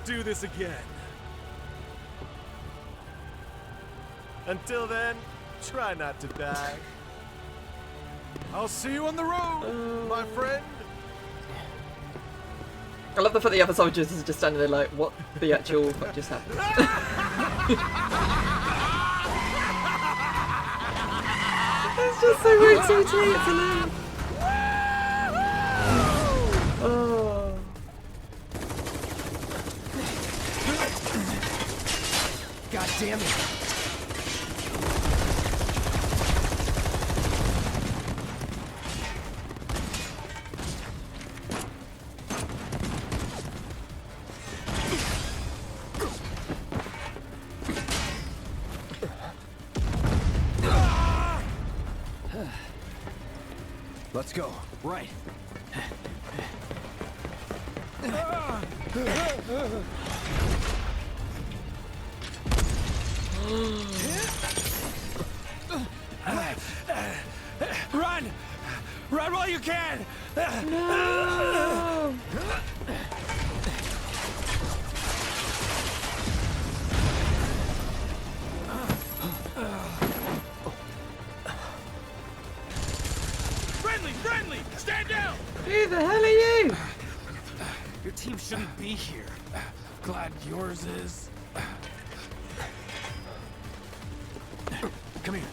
do this again. Until then, try not to die. I'll see you on the road, my friend. I love the fact the other soldiers are just standing there like, what the actual fuck just happened? It's just so weird to me, it's alone. Oh. God damn it. Let's go. Right. Run! Run while you can! No. Friendly! Stand down! Who the hell are you? Your team shouldn't be here. Glad yours is. Come here.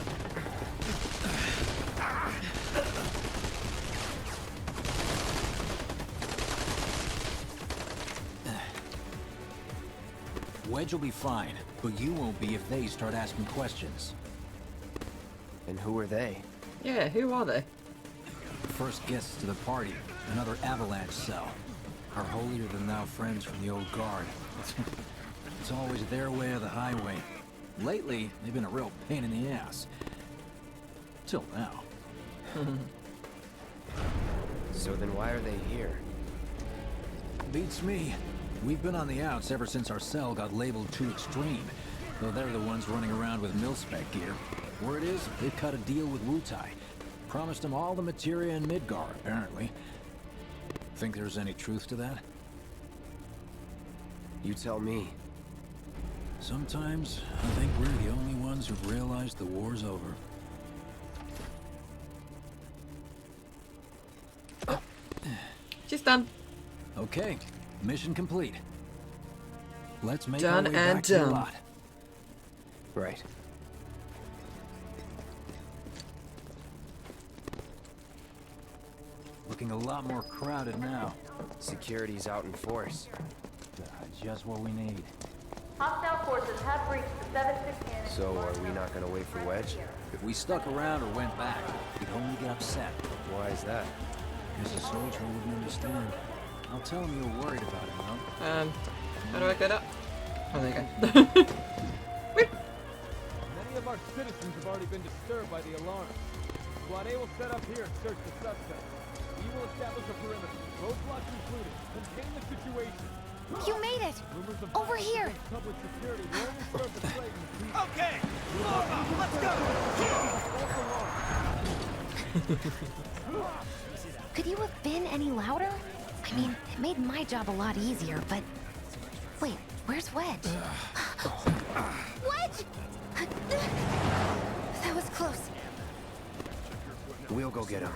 Wedge will be fine, but you won't be if they start asking questions. And who are they? Yeah, who are they? First guests to the party, another avalanche cell. Our holier-than-thou friends from the old guard. It's always their way or the highway. Lately, they've been a real pain in the ass. Till now. So then why are they here? Beats me. We've been on the outs ever since our cell got labeled too extreme. Though they're the ones running around with mil-spec gear. Word is, they've cut a deal with Wutai. Promised them all the materia in Midgar, apparently. Think there's any truth to that? You tell me. Sometimes, I think we're the only ones who've realized the war's over. She's done. Okay, mission complete. Let's make Done our way and back to the done. lot. Right. Looking a lot more crowded now. Security's out in force. Just what we need. Hostile forces have breached the 7-6 So are we not gonna wait for Wedge? If we stuck around or went back, we'd only get upset. Why is that? Because the soldier wouldn't understand. I'll tell him you're worried about him, though. How do I get up? Oh, there you go. Many of our citizens have already been disturbed by the alarm. Squad A will set up here and search the suspect. We will establish a perimeter, roadblocks included. Contain the situation. You made it! Over here! Public security will only serve the slave in peace. Okay! Let's go! Could you have been any louder? I mean, it made my job a lot easier, but... Wait, where's Wedge? Wedge! That was close. We'll go get him.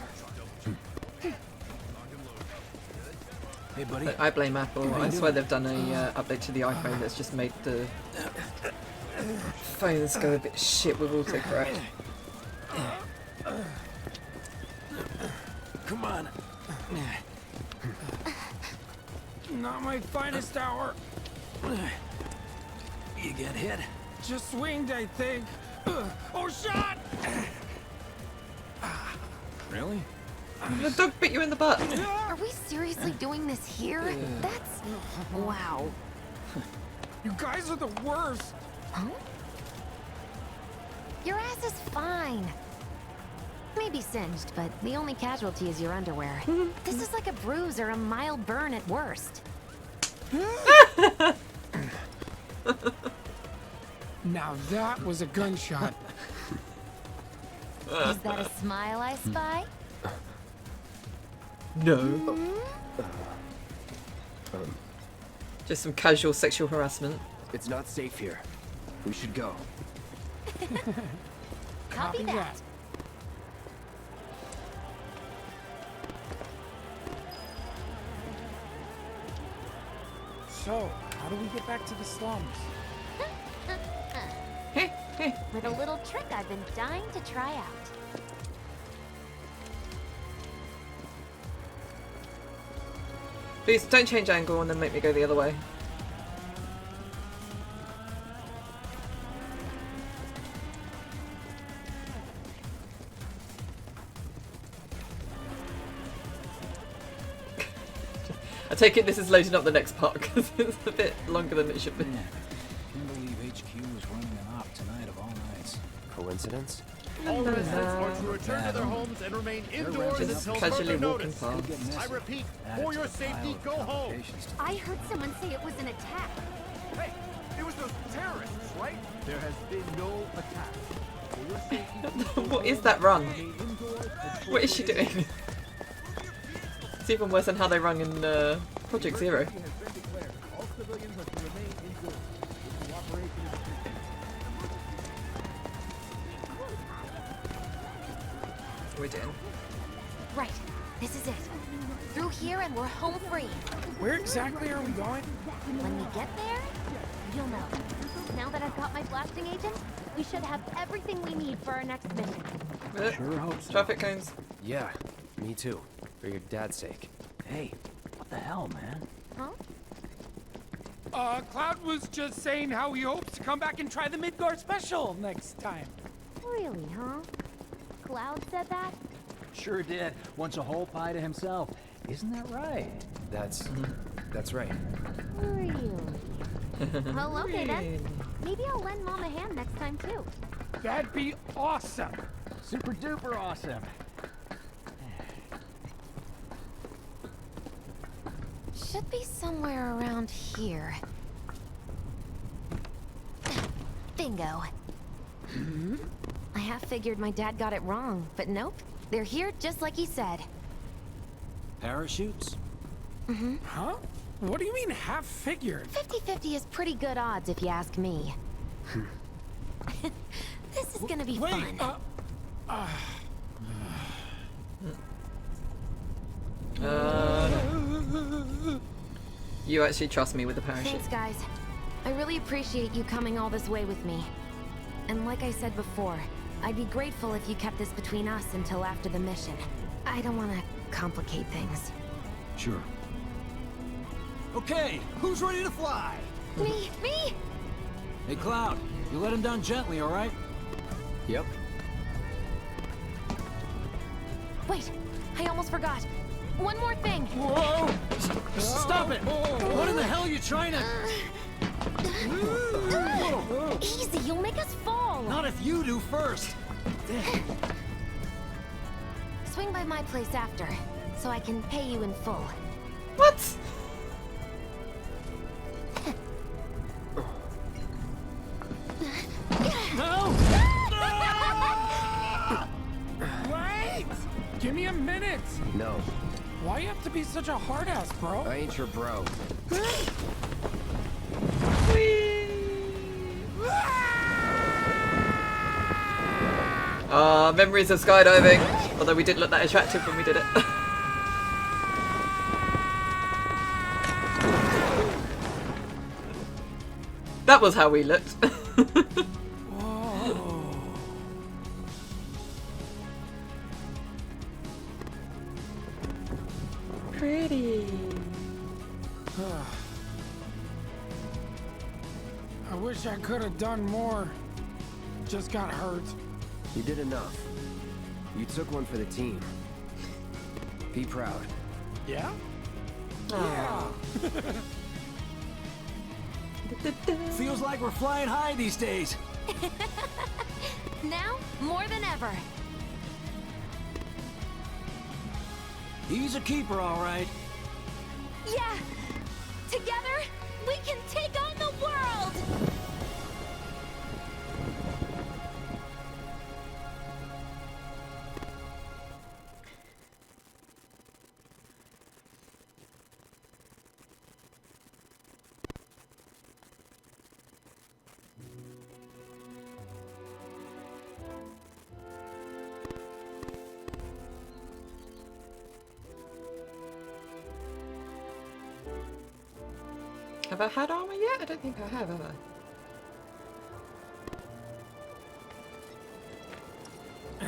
Hey, buddy. I blame Apple. I swear they've done a update to the iPhone that's just made the phones go a bit shit with autocorrect. Come on. Not my finest hour. You get hit? Just swinged, I think. Oh, shot! Really? The dog bit you in the butt. Are we seriously doing this here? That's... wow. You guys are the worst. Huh? Your ass is fine. Maybe singed, but the only casualty is your underwear. This is like a bruise or a mild burn at worst. Now that was a gunshot. Is that a smile I spy? No. Just some casual sexual harassment. It's not safe here. We should go. Copy that. So, how do we get back to the slums? With a little trick I've been dying to try out. Please don't change angle and then make me go the other way. I take it this is loading up the next part because it's a bit longer than it should be. Can't believe HQ is running an op tonight of all nights. Coincidence? All residents are to return to their homes and remain indoors Just until casually further walking notice. past. I repeat, for your safety, go home. I heard someone say it was an attack. Hey, it was those terrorists, right? There has been no attack. For your safety, What is that run? What is she doing? It's even worse than how they run in Project Zero. All civilians are to remain indoors. This cooperation is We're doing. Right, this is it. Through here and we're home free. Where exactly are we going? When we get there, you'll know. Now that I've got my blasting agent, we should have everything we need for our next mission. Sure hope so. Traffic cones. Yeah, me too. For your dad's sake. Hey, what the hell, man? Huh? Cloud was just saying how he hopes to come back and try the Midgard special next time. Really, huh? Cloud said that? Sure did. Wants a whole pie to himself. Isn't that right? That's right. Really? Well, okay then. Maybe I'll lend Mom a hand next time too. That'd be awesome. Super duper awesome. Should be somewhere around here. Bingo. I half figured my dad got it wrong, but nope. They're here just like he said. Parachutes? Mm-hmm. Huh? What do you mean half figured? 50-50 is pretty good odds if you ask me. This is gonna be fun. You actually trust me with the parachute. Thanks, guys. I really appreciate you coming all this way with me. And like I said before, I'd be grateful if you kept this between us until after the mission. I don't want to complicate things. Sure. Okay, who's ready to fly? Me! Hey, Cloud, you let him down gently, all right? Yep. Wait, I almost forgot. One more thing. Whoa! Stop it! What in the hell are you trying to... Easy, you'll make us fall. Not if you do first. Swing by my place after, so I can pay you in full. What? No! Wait! Give me a minute! No, Why you have to be such a hard ass, bro? I ain't your bro. Memories of skydiving. Although we didn't look that attractive when we did it. That was how we looked. Pretty. I wish I could have done more. Just got hurt. You did enough. You took one for the team. Be proud. Yeah? Yeah. Feels like we're flying high these days. Now, more than ever. He's a keeper, all right. Yeah! Together, we can take on the world! Have I had armor yet? I don't think I have I?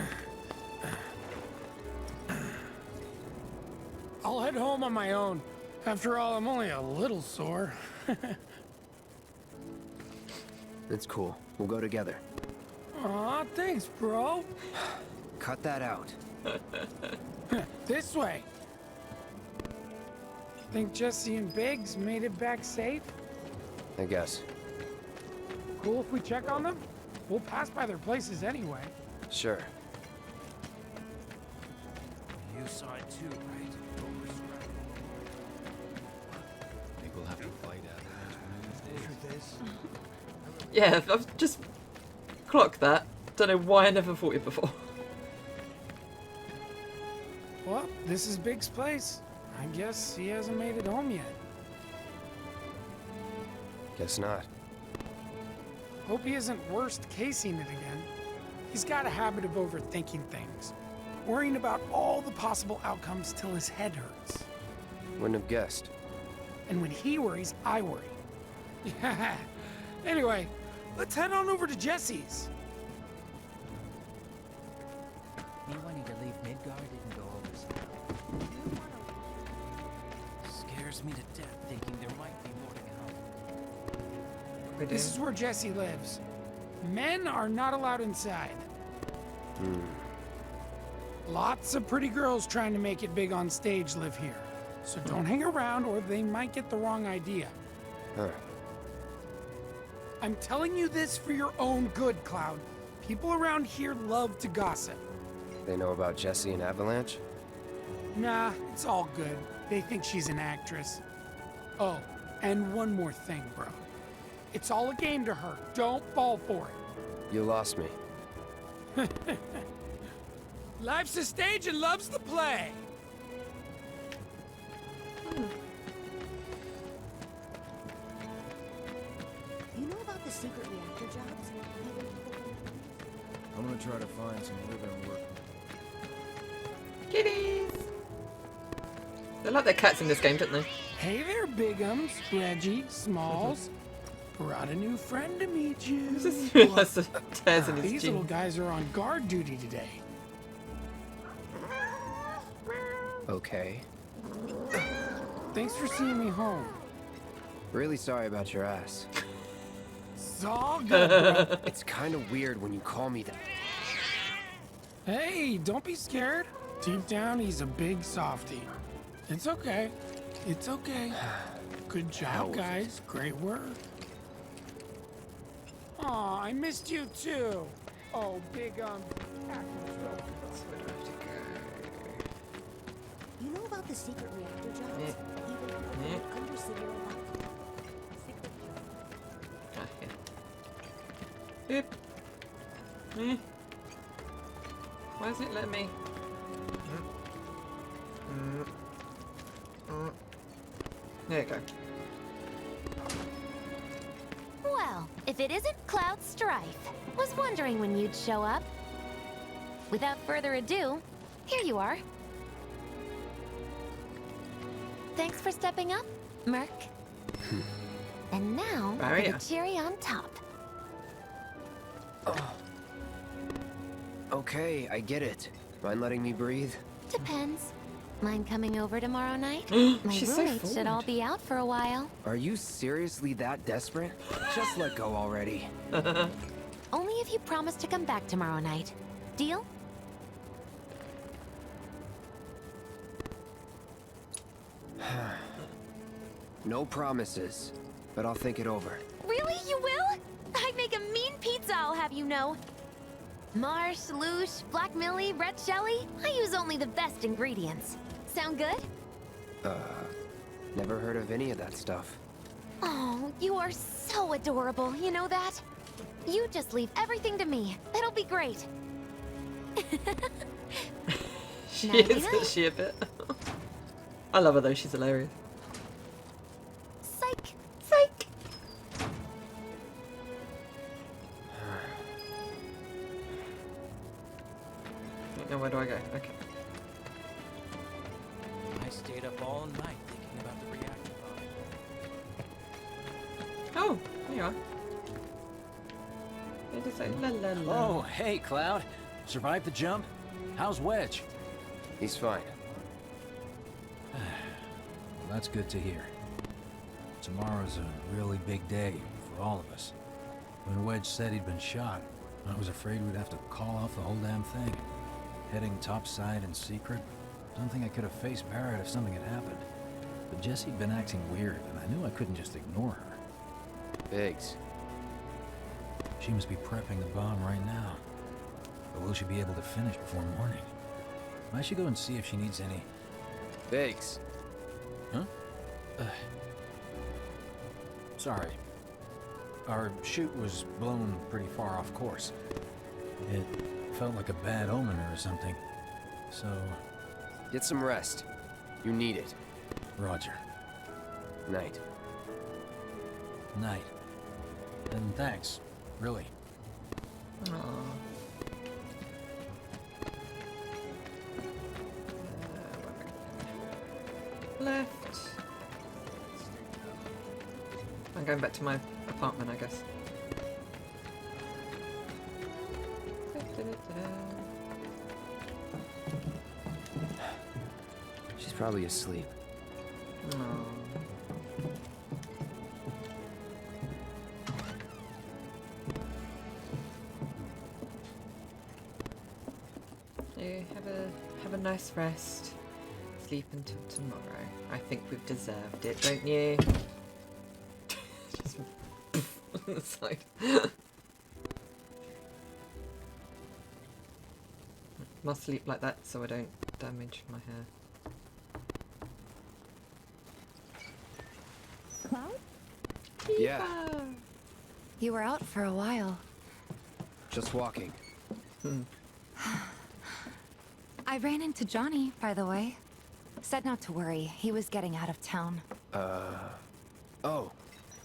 I'll head home on my own. After all, I'm only a little sore. It's cool. We'll go together. Aw, thanks, bro. Cut that out. This way. Think Jesse and Biggs made it back safe? I guess. Cool if we check on them? We'll pass by their places anyway. Sure. You saw it too, right? Think we'll have to fight out this. Yeah, I've just clocked that. Don't know why I never thought it before. Well, this is Biggs' place. I guess he hasn't made it home yet. Guess not. Hope he isn't worst casing it again. He's got a habit of overthinking things, worrying about all the possible outcomes till his head hurts. Wouldn't have guessed. And when he worries, I worry. Yeah. Anyway, let's head on over to Jesse's. Me wanting to leave Midgard didn't go over so well. Scares me to death thinking there might be more to come. This is where Jesse lives. Men are not allowed inside. Lots of pretty girls trying to make it big on stage live here. So don't hang around or they might get the wrong idea. Huh. I'm telling you this for your own good, Cloud. People around here love to gossip. They know about Jesse and Avalanche? Nah, it's all good. They think she's an actress. Oh, and one more thing, bro. It's all a game to her. Don't fall for it. You lost me. Life's a stage and love's the play. You know about the secret reactor jobs? I'm gonna try to find some living work. Kitties! They like their cats in this game, don't they? Hey there, Bigums, Reggie, Smalls. Brought a new friend to meet you. Just realized the tears in his These chin. little guys are on guard duty today. Okay. Thanks for seeing me home. Really sorry about your ass. It's all good, bro. It's kind of weird when you call me that. Hey, don't be scared. Deep down, he's a big softie. It's okay. It's okay. Good job, guys. Great work. Aw, I missed you too. Oh, big You know about the secret reactor jobs? Even under city Yep. Why is it letting me? There you go. Well, if it isn't Cloud Strife. Was wondering when you'd show up. Without further ado, here you are. Thanks for stepping up, Merc. And now, for the cherry on top. Oh. Okay, I get it. Mind letting me breathe? Depends. Mind coming over tomorrow night? My She's so roommates should all be out for a while. Are you seriously that desperate? Just let go already. Only if you promise to come back tomorrow night. Deal? No promises, but I'll think it over. Really? You will? I make a mean pizza, I'll have you know. Marsh, Loosh, Black Millie, Red Shelly. I use only the best ingredients. Sound good? Never heard of any of that stuff. Oh, you are so adorable, you know that? You just leave everything to me. It'll be great. She Nighty is, night. isn't she, a bit? I love her though, she's hilarious. Psych. Psych. Now where do I go? Okay. I stayed up all night thinking about the reactor are. They just like la la la. Oh, hey, Cloud. Survived the jump? How's Wedge? He's fine. Well, that's good to hear. Tomorrow's a really big day for all of us. When Wedge said he'd been shot, I was afraid we'd have to call off the whole damn thing. Heading topside in secret. Don't think I could have faced Barrett if something had happened. But Jessie'd been acting weird, and I knew I couldn't just ignore her. Biggs. She must be prepping the bomb right now. But will she be able to finish before morning? I should go and see if she needs any... Biggs. Huh? Sorry. Our chute was blown pretty far off course. It felt like a bad omen or something. So... Get some rest. You need it. Roger. Night. Night. And thanks, really. Aww. Left. I'm going back to my apartment, I guess. She's probably asleep. Aww. Have a nice rest. Sleep until tomorrow. I think we've deserved it, don't you? Just on the side. Must sleep like that so I don't damage my hair. Cloud? Yeah. You were out for a while. Just walking. I ran into Johnny, by the way. Said not to worry. He was getting out of town. Oh,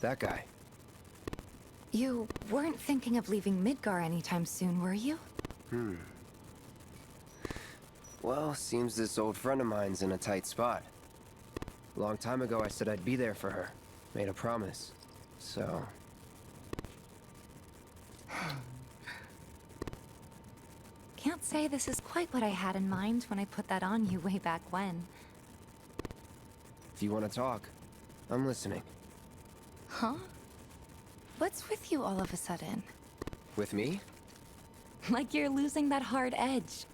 that guy. You weren't thinking of leaving Midgar anytime soon, were you? Well, seems this old friend of mine's in a tight spot. A long time ago I said I'd be there for her. Made a promise. So... Can't say this is quite what I had in mind when I put that on you way back when. If you want to talk, I'm listening. Huh? What's with you all of a sudden? With me? Like you're losing that hard edge.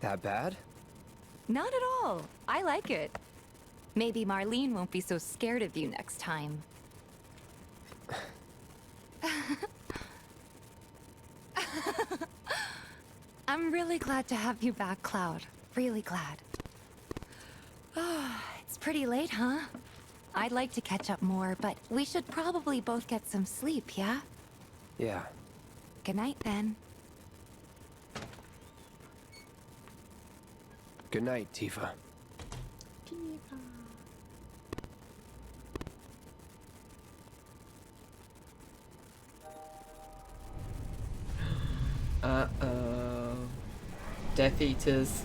That bad? Not at all. I like it. Maybe Marlene won't be so scared of you next time. I'm really glad to have you back, Cloud. Really glad. It's pretty late, huh? I'd like to catch up more, but we should probably both get some sleep, yeah? Yeah. Good night, then. Good night, Tifa. Uh-oh. Death Eaters.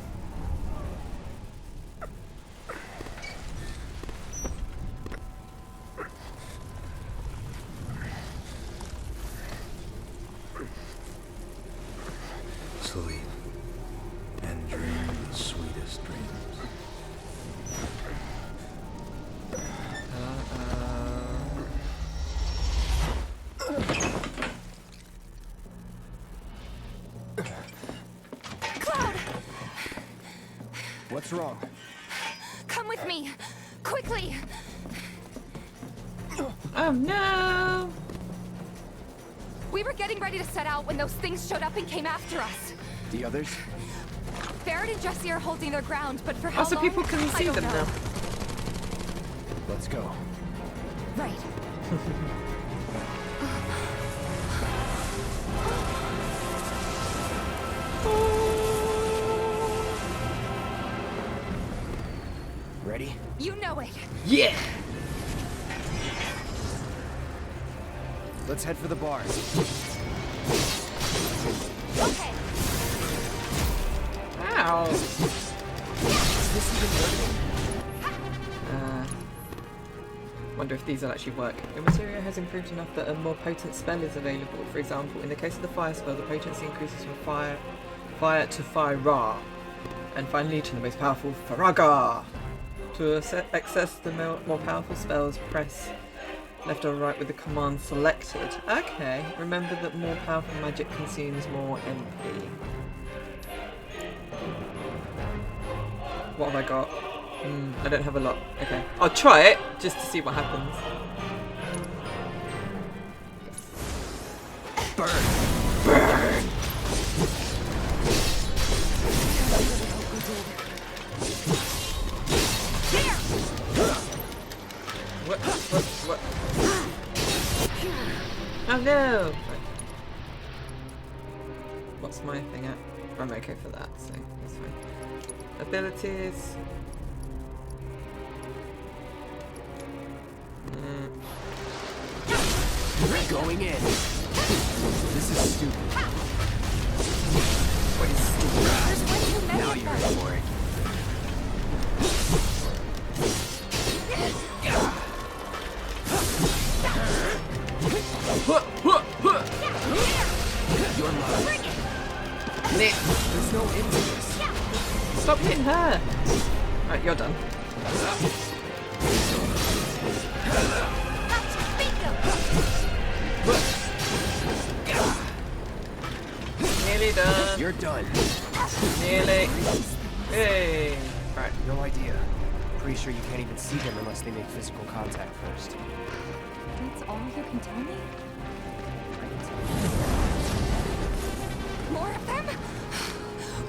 Sleep and dream the sweetest dreams. Cloud! What's wrong? Come with me! Quickly! Oh no! We were getting ready to set out when those things showed up and came after us. The others? Barrett and Jesse are holding their ground, but for how Also, long? people can I see don't them know. now. Let's go. Right. Ready? You know it. Yeah! Let's head for the bars. Okay. Ow! Is this even working? Wonder wonder if these will actually work. Your materia has improved enough that a more potent spell is available. For example, in the case of the fire spell, the potency increases from fire to fire, and finally to the most powerful Faraga. To access the more powerful spells, press left or right with the command selected. Okay, remember that more powerful magic consumes more MP. What have I got? I don't have a lot. Okay, I'll try it just to see what happens. Burn! Burn! What? Oh no! What's my thing at? I'm okay for that, so that's fine. Abilities. Going in. This is stupid. What is stupid? Now you're in for it. You're mine. There's no end to this. Stop hitting her! Right, you're done. Nearly done. You're done. Nearly. Hey. Right, no idea. Pretty sure you can't even see them unless they make physical contact first. That's all you can tell me? More of them?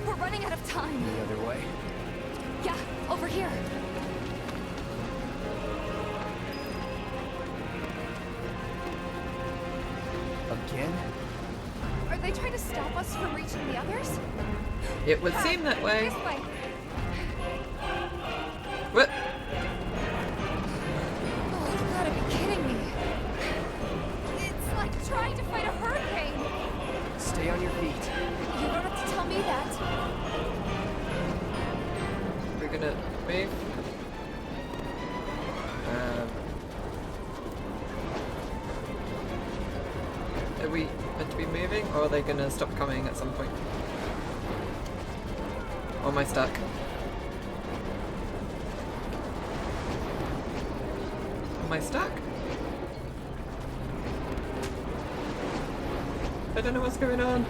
We're running out of time. Any other way? Yeah, over here. Again? Are they trying to stop us from reaching the others? It would seem that way. This way. What? Oh, you gotta be kidding me. It's like trying to fight a hurricane. Stay on your feet. You don't have to tell me that. We're gonna move. Are we meant to be moving, or are they gonna stop coming at some point? Or am I stuck? Am I stuck? I don't know what's going on.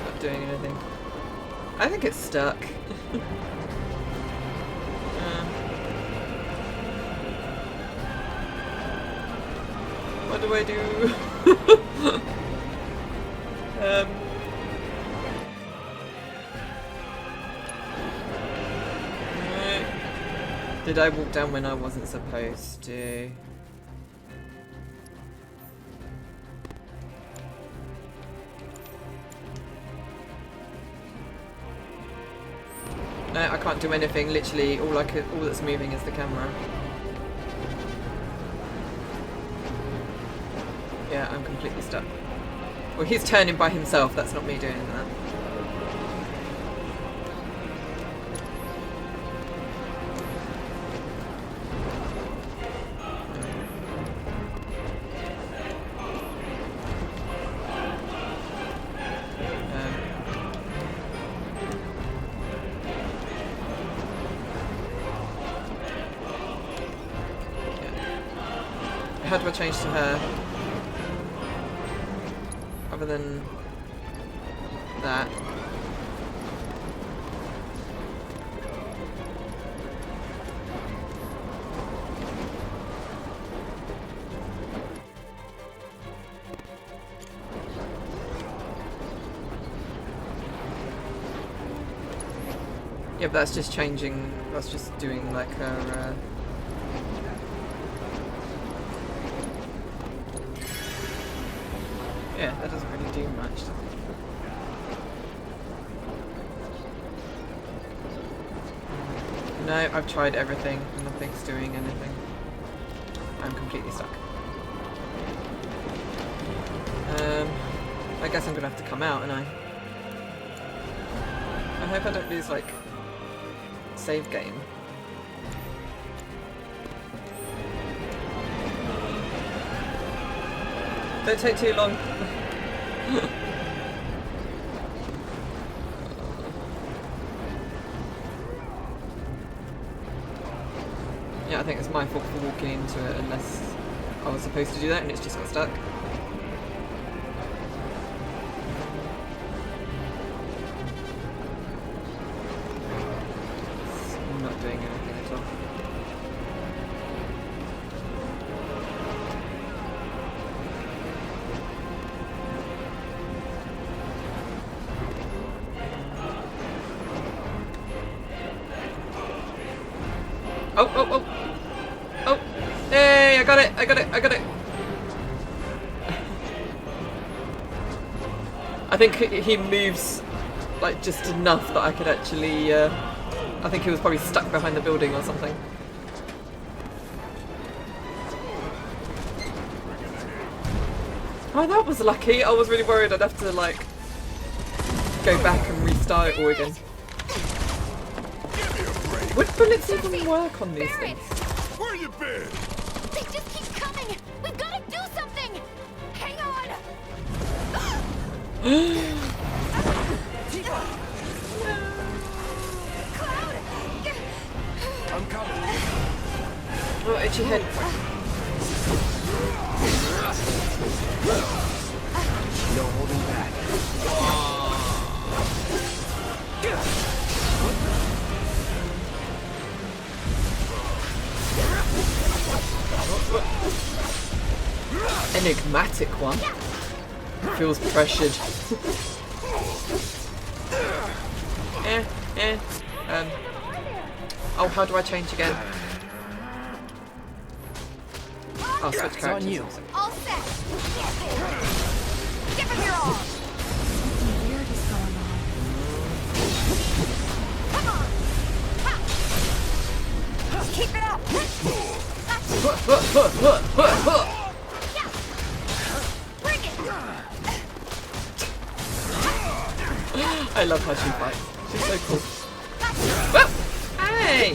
Not doing anything. I think it's stuck. What do I do? Did I walk down when I wasn't supposed to? No, I can't do anything. Literally, all that's moving is the camera. Yeah, I'm completely stuck. Well, he's turning by himself. That's not me doing that. How do I change to her? Other than that. Yeah, but that's just changing, that's just doing like her yeah, that doesn't really do much, does it? No, I've tried everything. Nothing's doing anything. I'm completely stuck. I guess I'm gonna have to come out, and I hope I don't lose, like, save game. Don't take too long. Yeah, I think it's my fault for walking into it unless I was supposed to do that and it's just got stuck. It's not doing anything at all. Oh, oh, oh! Oh! Hey, I got it! I got it! I got it! I think he moves, like, just enough that I could actually, I think he was probably stuck behind the building or something. Oh, that was lucky. I was really worried I'd have to, like, go back and restart it all again. Would bullets even work on these things? Where you been? They just keep coming! We've got to do something! Hang on! Cloud! I'm coming. Oh, itchy head. No holding back. Enigmatic one. Feels pressured. Oh, how do I change again? I'll switch characters. On you. All set! Give him your all! Something weird is going on. Come on! Ha! Keep it up! Bring it! I love how she fights. She's so cool. Whoa! Hey!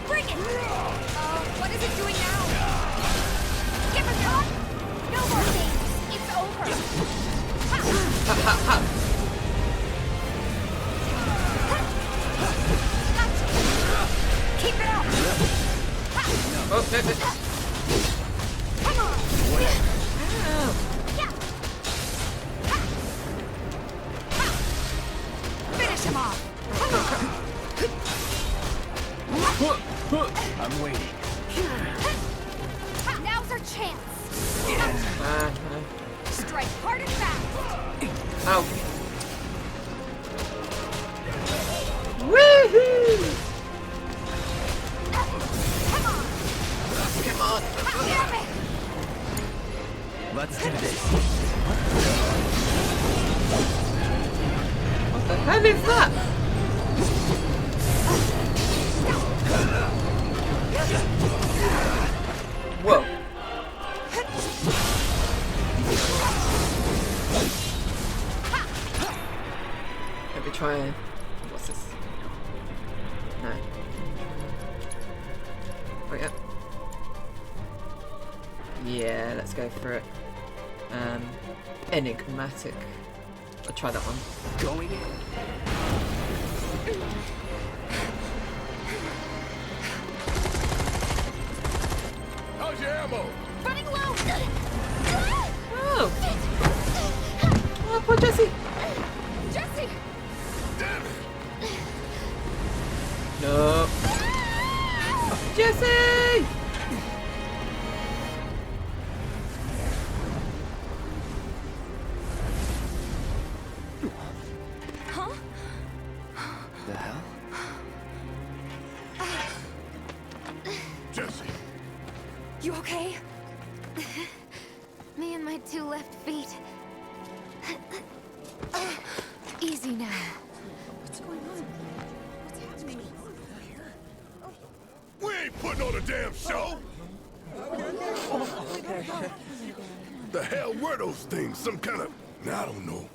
Bring it! What is it doing now? Give us up! No more games! It's over! Ha! Ha ha ha! Keep it up! Oh, no, no. Come on! Ow. Finish him off! I'm waiting. Now's our chance! Strike hard and fast! Ow. Woohoo! Come on! Come on! Damn it! Let's do this. What the hell is that? Whoa. Let me try. What's this? No. Oh, yeah. Yeah, let's go for it. Enigmatic. I'll try that one. Going in. How's your ammo? Running low! Oh! Oh, poor Jesse! Jesse! Damn it! No! Jesse! Huh? The hell? Jesse. You okay? Me and my two left feet. Easy now. What's going on? What's happening? We ain't putting on a damn show! The hell were those things? Some kind of... I don't know.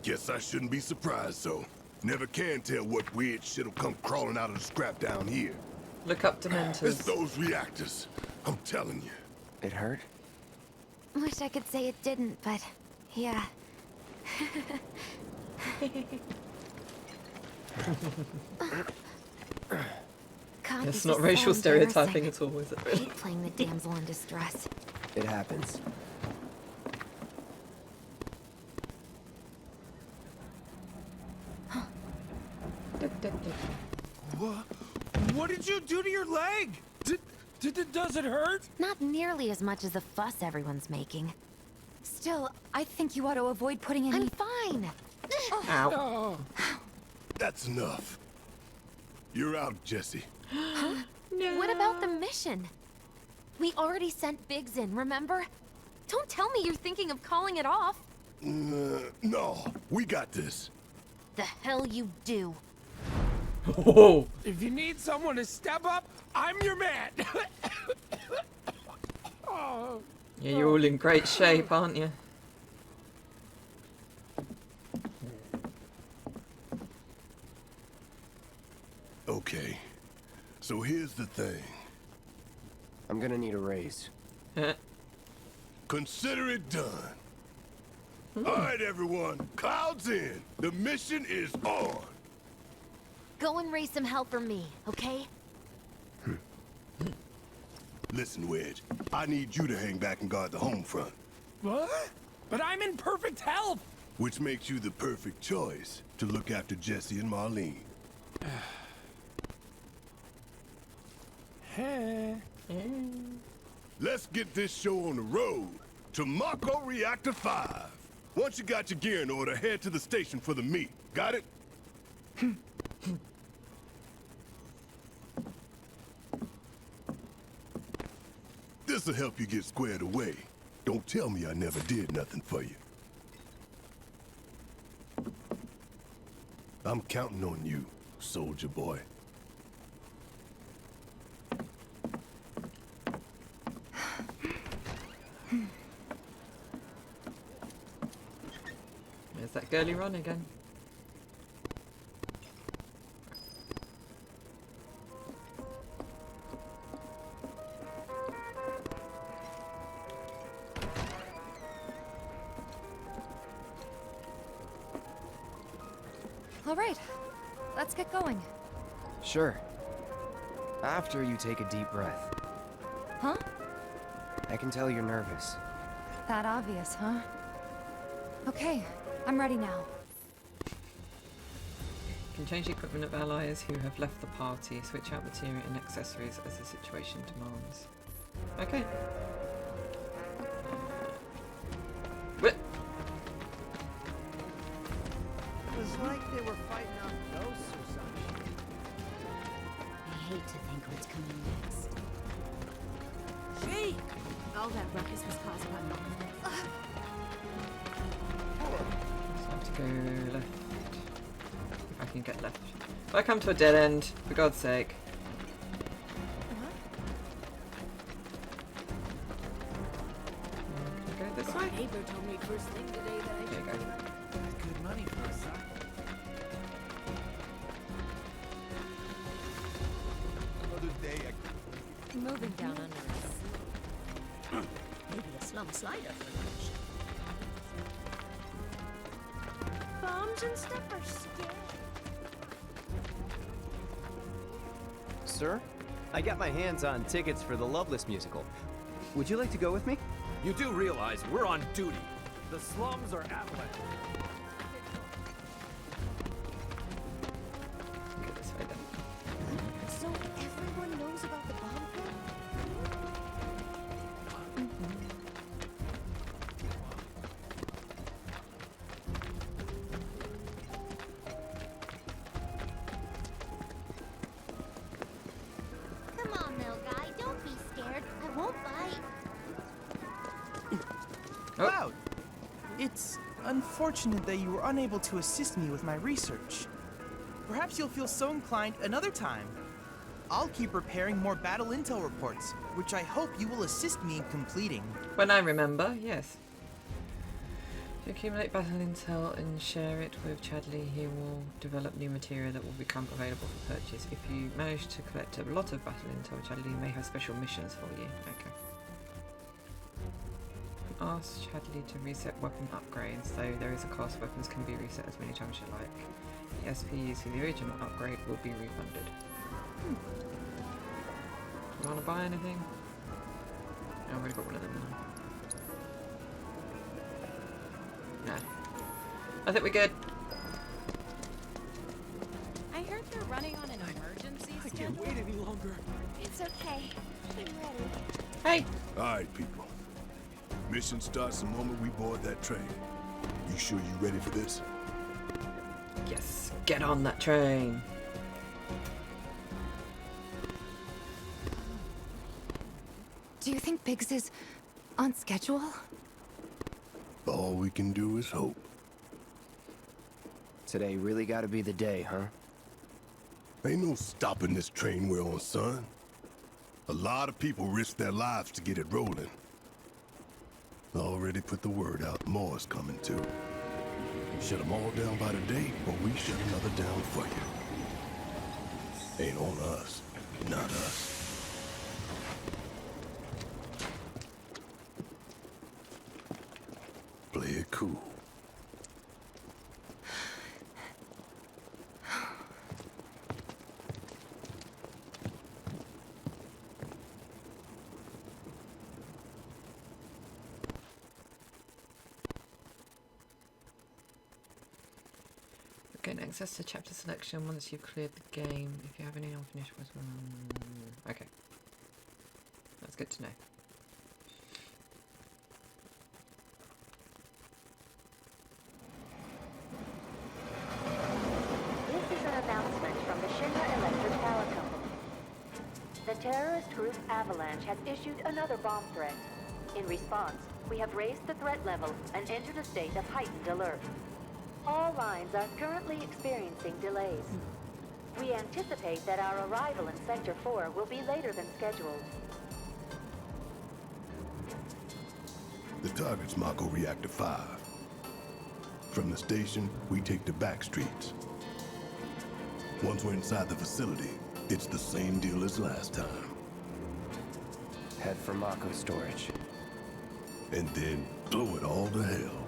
Guess I shouldn't be surprised, though. Never can tell what weird shit'll come crawling out of the scrap down here. Look up Dementors. It's those reactors. I'm telling you. It hurt? Wish I could say it didn't, but yeah. God, It's this not is racial so stereotyping embarrassing. at all, is it I really? hate playing the damsel in distress. It happens. What did you do to your leg? Does it hurt? Not nearly as much as the fuss everyone's making. Still, I think you ought to avoid putting any... I'm fine. Ow. That's enough. You're out, Jesse. Huh? No. What about the mission? We already sent Biggs in, remember? Don't tell me you're thinking of calling it off. No, we got this. The hell you do. Oh. If you need someone to step up, I'm your man. Oh. Yeah, you're all in great shape, aren't you? Okay, so here's the thing. I'm gonna need a raise. Consider it done. All right, everyone, clouds in. The mission is on. Go and raise some hell for me, okay? Listen, Wedge, I need you to hang back and guard the home front. What? But I'm in perfect health. Which makes you the perfect choice to look after Jesse and Marlene. Let's get this show on the road to Mako Reactor 5. Once you got your gear in order, head to the station for the meet. Got it? This'll help you get squared away. Don't tell me I never did nothing for you. I'm counting on you, soldier boy. There's that girly run again. All right, let's get going. Sure. After you take a deep breath. Huh? I can tell you're nervous. That obvious, huh? Okay, I'm ready now. You can change the equipment of allies who have left the party, switch out material and accessories as the situation demands. Okay. What? It was like they were fighting off ghosts or something. I hate to think what's coming next. Gee! All that ruckus was caused by Mom. So I have to go left. If I can get left. If I come to a dead end, for God's sake. Can I go this way? My neighbor told me first thing today that I There you go. Good money for a sock. Another day moving down under us. Maybe a slum slider for lunch. Bombs and stuff are scary. Sir, I got my hands on tickets for the Loveless musical. Would you like to go with me? You do realize we're on duty. The slums are avalanche. Go this way then. So everyone knows about the bomb threat? Come on, little guy. Don't be scared. I won't bite. Cloud! It's unfortunate that you were unable to assist me with my research. Perhaps you'll feel so inclined another time. I'll keep preparing more battle intel reports which I hope you will assist me in completing. When I remember, yes. If you accumulate battle intel and share it with Chadley, he will develop new material that will become available for purchase. If you manage to collect a lot of battle intel, Chadley may have special missions for you. Okay. Ask Chadley to reset weapon upgrades, though there is a cost. Weapons can be reset as many times as you like. The SPs for the original upgrade will be refunded. You want to buy anything? No, I've already got one of them now. Nah. I think we're good. I heard you're running on an emergency I schedule. can't wait any longer. It's okay. I'm ready. Hey! Alright, people. Mission starts the moment we board that train. You sure you ready for this? Yes, get on that train. Do you think Biggs is on schedule? All we can do is hope. Today really gotta be the day, huh? Ain't no stopping this train we're on, son. A lot of people risk their lives to get it rolling. Already put the word out, more is coming too. Shut them all down by the day, or we shut another down for you. Ain't on us, not us. Play it cool. Gain access to chapter selection once you've cleared the game. If you have any unfinished ones. Okay. That's good to know. This is an announcement from the Shinra Electric Power Company. The terrorist group Avalanche has issued another bomb threat. In response, we have raised the threat level and entered a state of heightened alert. All lines are currently experiencing delays. We anticipate that our arrival in Sector 4 will be later than scheduled. The target's Mako Reactor 5. From the station, we take the back streets. Once we're inside the facility, it's the same deal as last time. Head for Mako storage. And then blow it all to hell.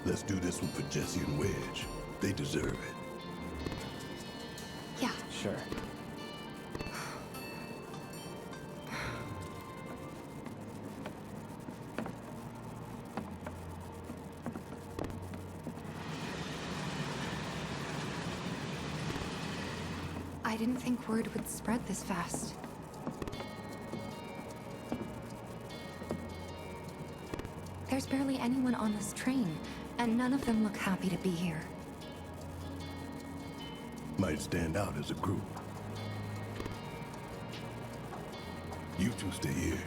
Let's do this one for Jesse and Wedge. They deserve it. Yeah. Sure. I didn't think word would spread this fast. There's barely anyone on this train, and none of them look happy to be here. Might stand out as a group. You two stay here.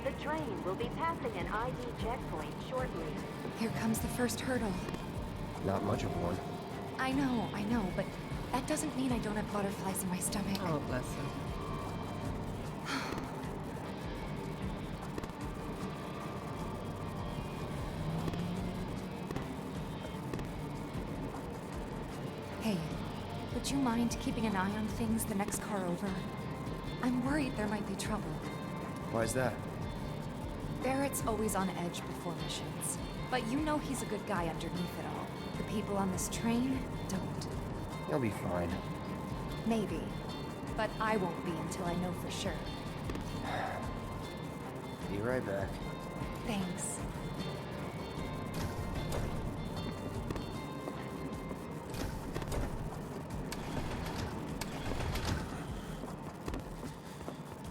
The train will be passing an ID checkpoint shortly. Here comes the first hurdle. Not much of one. I know, but that doesn't mean I don't have butterflies in my stomach. Oh, bless her. Hey, would you mind keeping an eye on things the next car over? I'm worried there might be trouble. Why's that? Barrett's always on edge before missions. But you know he's a good guy underneath it all. The people on this train don't. You'll be fine. Maybe. But I won't be until I know for sure. Be right back. Thanks.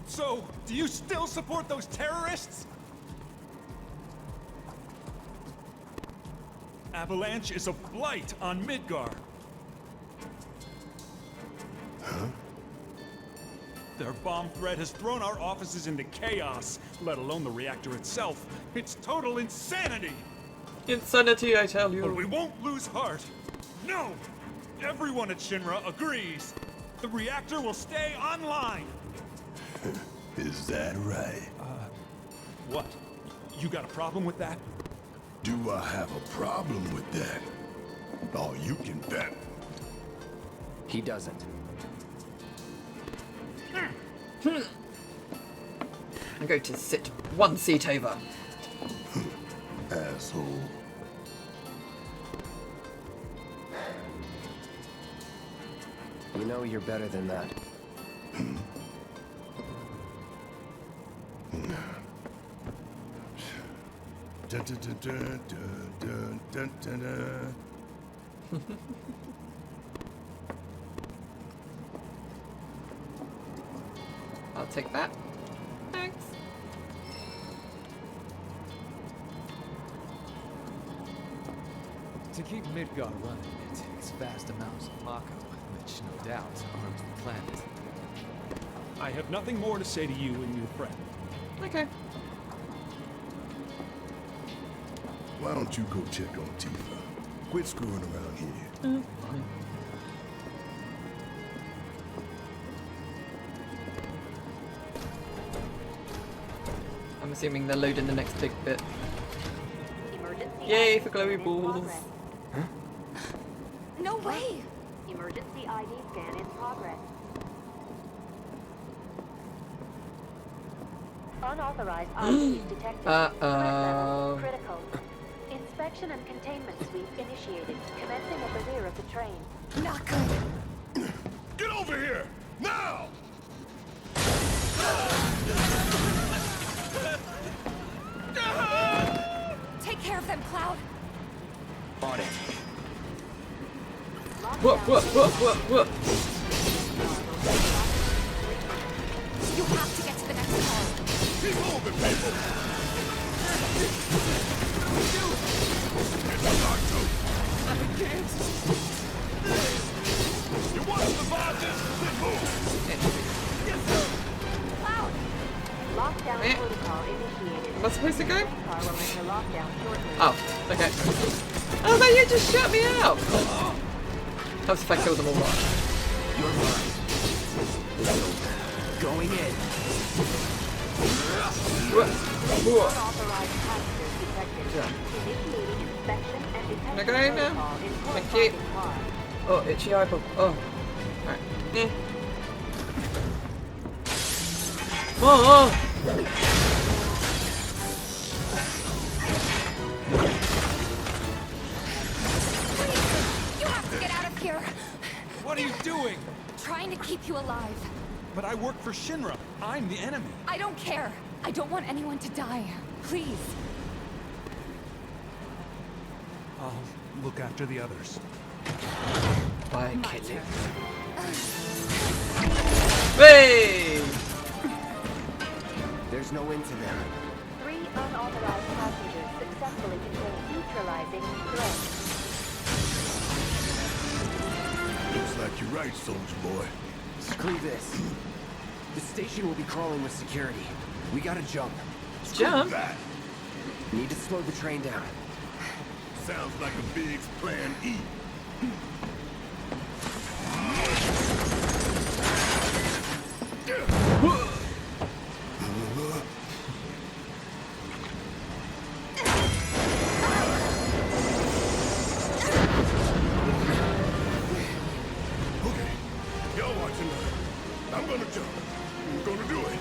So, do you still support those terrorists? Avalanche is a blight on Midgar. Their bomb threat has thrown our offices into chaos, let alone the reactor itself. It's total insanity! Insanity, I tell you. But we won't lose heart. No! Everyone at Shinra agrees. The reactor will stay online. Is that right? What? You got a problem with that? Do I have a problem with that? Oh, you can bet. He doesn't. I'm going to sit one seat over. Asshole. You know you're better than that. Dun, dun, dun, dun, dun, dun, dun, dun. I'll take that. Thanks. To keep Midgar running, it takes vast amounts of Mako, which no doubt harms the planet. I have nothing more to say to you and your friend. Okay. Why don't you go check on Tifa? Quit screwing around here. I'm assuming they're loading the next big bit. Emergency Yay ID for glowy in balls. progress. No way! Emergency ID scan in progress. Unauthorized IDs detected. Threat level critical. Inspection and containment sweep initiated, commencing at the rear of the train. Not good. Get over here! Now! Take care of them, Cloud. On it. Whoop, whoop, whoop, whoop, whoop. You have to get to the next car. Keep moving, people! I can't. You want to survive this? Then move. Yes, sir. Cloud! Lockdown protocol initiated. Am I supposed to go? Car will enter lockdown shortly. Oh, okay. Oh, but you just shut me out! That's if I kill them all right. You're mine. Going in. Unauthorized passengers detected. Initiating inspection and Can I detection go in now? protocol in Thank you. corresponding car. Oh, itchy eyeball. Oh. Alright. Yeah. Oh! You have to get out of here! What are you doing? Trying to keep you alive. But I work for Shinra. I'm the enemy. I don't care. I don't want anyone to die. Please. I'll look after the others. By My killing. turn. Hey! There's no end to them. 3 unauthorized passengers successfully contained, neutralizing threat. Looks like you're right, soldier boy. Screw this. The station will be crawling with security. We gotta jump. Jump? That Need to slow the train down. sounds like a big plan E. Okay, y'all watching now. I'm gonna jump. I'm gonna do it.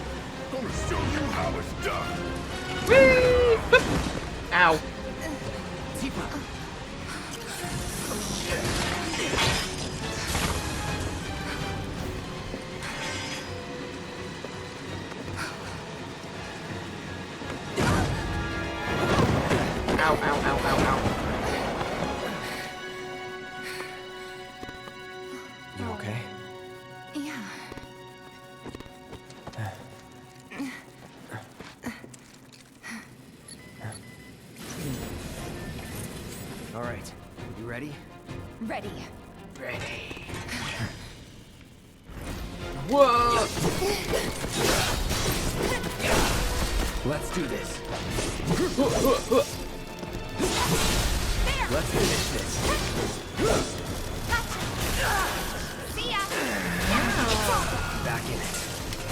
Gonna show you how it's done. Whee! Ow. Tifa. Ow, ow, ow, ow, ow. You okay? Yeah. All right. You ready? Ready. Whoa! up. Let's do this. There. Let's finish this. See ya. Back in it.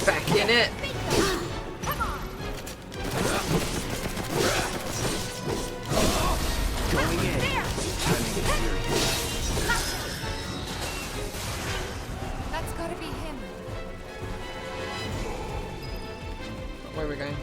Back in it. Come on. Going in. There. Time to get serious. That's gotta be him. Where are we going?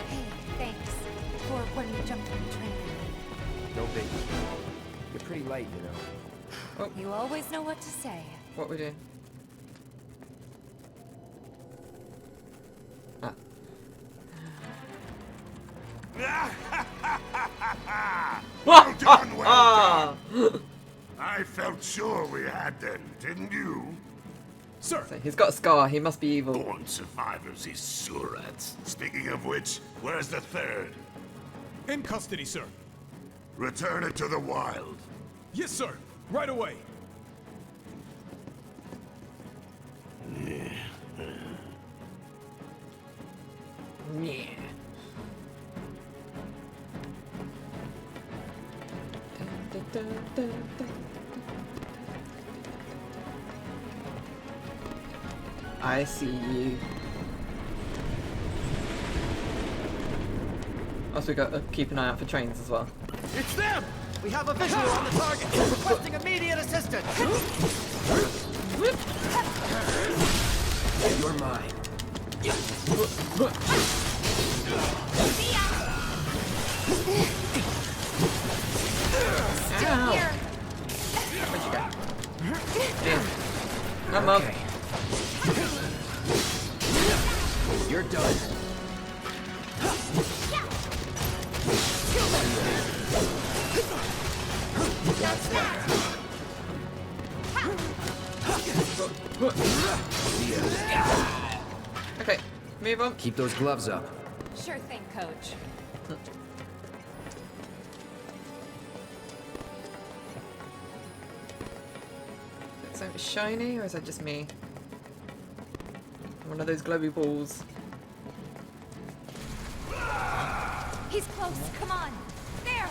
Hey, thanks. For when we jumped on the train. No biggie. You're pretty light, you know. You always know what to say. What we doing? Ah. Well done, well done. I felt sure we had them, didn't you? Sir! So he's got a scar, he must be evil. Born survivors, these surats. Speaking of which, where's the third? In custody, sir. Return it to the wild. Yes, sir. Right away. Yeah. I see you. Also, we got to keep an eye out for trains as well. It's them! We have a visual on the target. Requesting immediate assistance. You're mine. Still here. Where'd you go? Damn. I'm up. Okay. You're done. That's that. Okay, move on. Keep those gloves up. Sure thing, Coach. Is that shiny or is that just me? One of those glowy balls. He's close. Come on. There.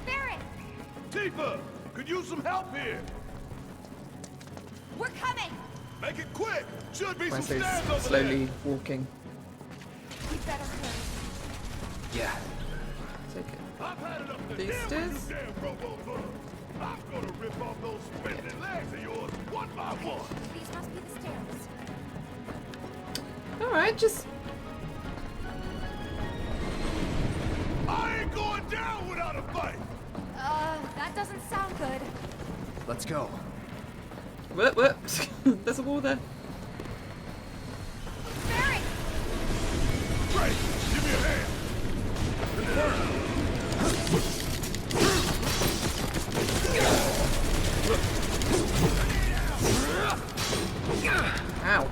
Barrett, Tifa, could use some help here. we're coming. Make it quick. Should be Why some is stairs he over slowly walking? We better hurry. Yeah. Take it. there. I've had enough to These deal stairs? with you damn robo-bug. I'm gonna rip off those spindly legs of yours one by one. These must be the stairs. Alright, just... I ain't going down without a fight. That doesn't sound good. Let's go. Whoop, whoop. There's a wall there. Barrett! Great, give me a hand. Ow.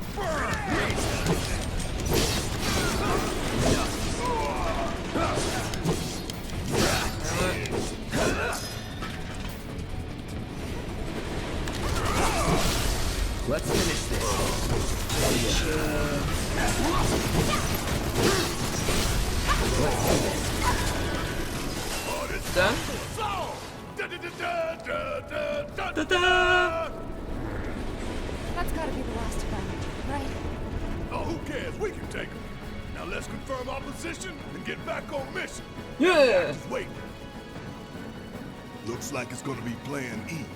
Let's finish this. Done? Da-da! That's gotta be the last of them, right? Oh, who cares? We can take them. Now let's confirm our position and get back on mission. Yeah! Just wait. Looks like it's gonna be Plan E.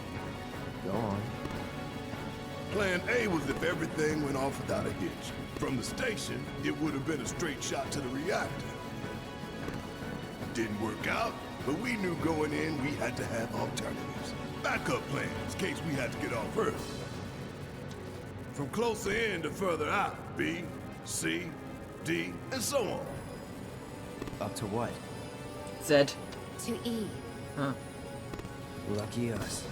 Go on. Plan A was if everything went off without a hitch. From the station, it would have been a straight shot to the reactor. Didn't work out, but we knew going in we had to have alternatives. Backup plans in case we had to get off Earth. From closer in to further out. B, C, D, and so on. Up to what? Z. To E. Huh. Lucky us.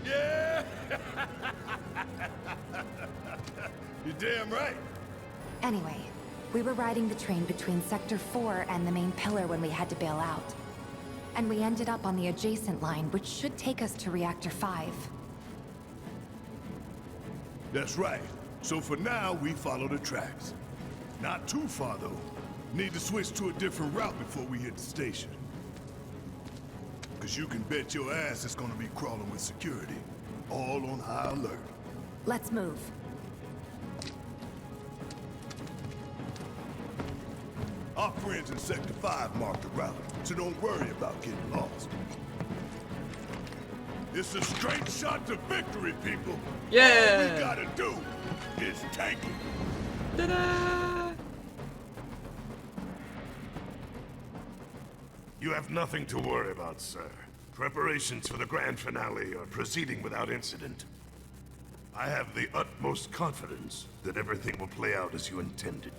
Yeah! You're damn right. Anyway, we were riding the train between Sector 4 and the main pillar when we had to bail out. And we ended up on the adjacent line, which should take us to Reactor 5. That's right. So for now, we follow the tracks. Not too far, though. Need to switch to a different route before we hit the station. Cause you can bet your ass it's gonna be crawling with security. All on high alert. Let's move. Our friends in Sector 5 marked the route, so don't worry about getting lost. It's a straight shot to victory, people. Yeah. All we gotta do is tank it. Ta-da! You have nothing to worry about, sir. Preparations for the grand finale are proceeding without incident. I have the utmost confidence that everything will play out as you intended.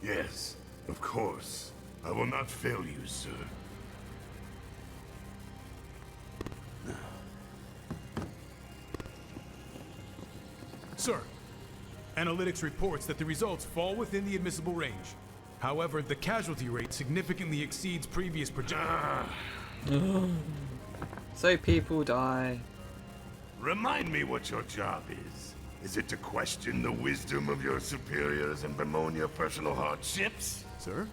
Yes, of course. I will not fail you, sir. Sir, analytics reports that the results fall within the admissible range. However, the casualty rate significantly exceeds previous projections. So people die. Remind me what your job is. Is it to question the wisdom of your superiors and bemoan your personal hardships? Sir?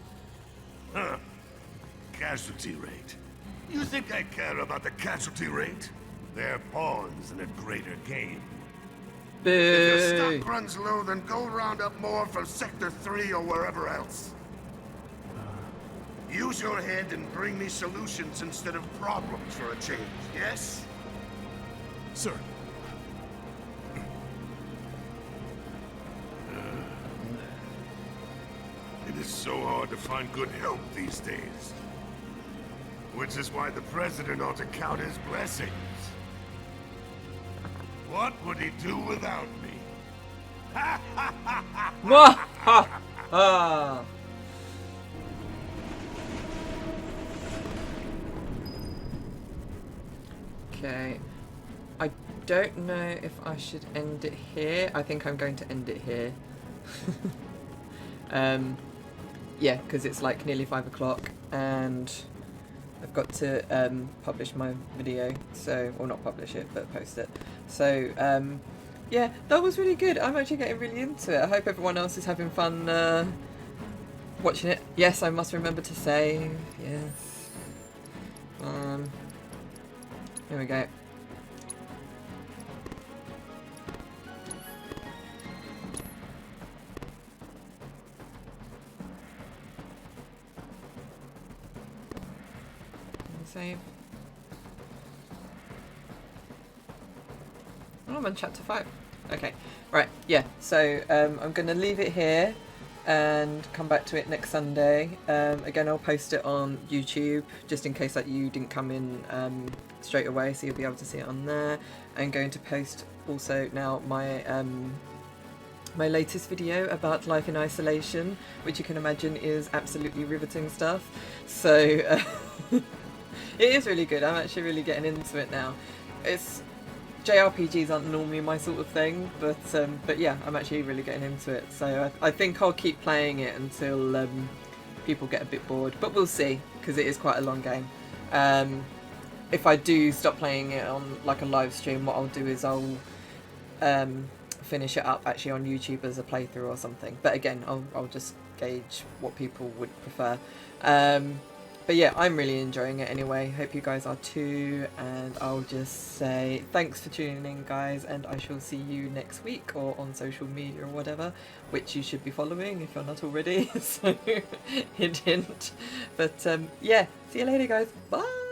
Huh. Casualty rate. You think I care about the casualty rate? They're pawns in a greater game. If your stock runs low, then go round up more from Sector 3 or wherever else. Use your head and bring me solutions instead of problems for a change, yes? Sir. It is so hard to find good help these days. Which is why the President ought to count his blessings. What would he do without me? Ha ha ha ha! Ha ha ha! Okay. I don't know if I should end it here. I think I'm going to end it here. Yeah, because it's like nearly 5 o'clock and I've got to publish my video, so, or not publish it, but post it. So, yeah, that was really good. I'm actually getting really into it. I hope everyone else is having fun watching it. Yes, I must remember to save. Yes. Here we go. Save. Oh, I'm on chapter 5. Okay, right, yeah, so I'm going to leave it here and come back to it next Sunday. Again, I'll post it on YouTube just in case that you didn't come in straight away, so you'll be able to see it on there. I'm going to post also now my my latest video about life in isolation, which you can imagine is absolutely riveting stuff. So it is really good. I'm actually really getting into it now. JRPGs aren't normally my sort of thing, but yeah, I'm actually really getting into it. So I think I'll keep playing it until people get a bit bored, but we'll see, because it is quite a long game. If I do stop playing it on like a live stream, what I'll do is I'll finish it up actually on YouTube as a playthrough or something. But again, I'll just gauge what people would prefer. But yeah, I'm really enjoying it anyway. Hope you guys are too. And I'll just say thanks for tuning in, guys. And I shall see you next week or on social media or whatever, which you should be following if you're not already. So hint, hint. But yeah, see you later, guys. Bye.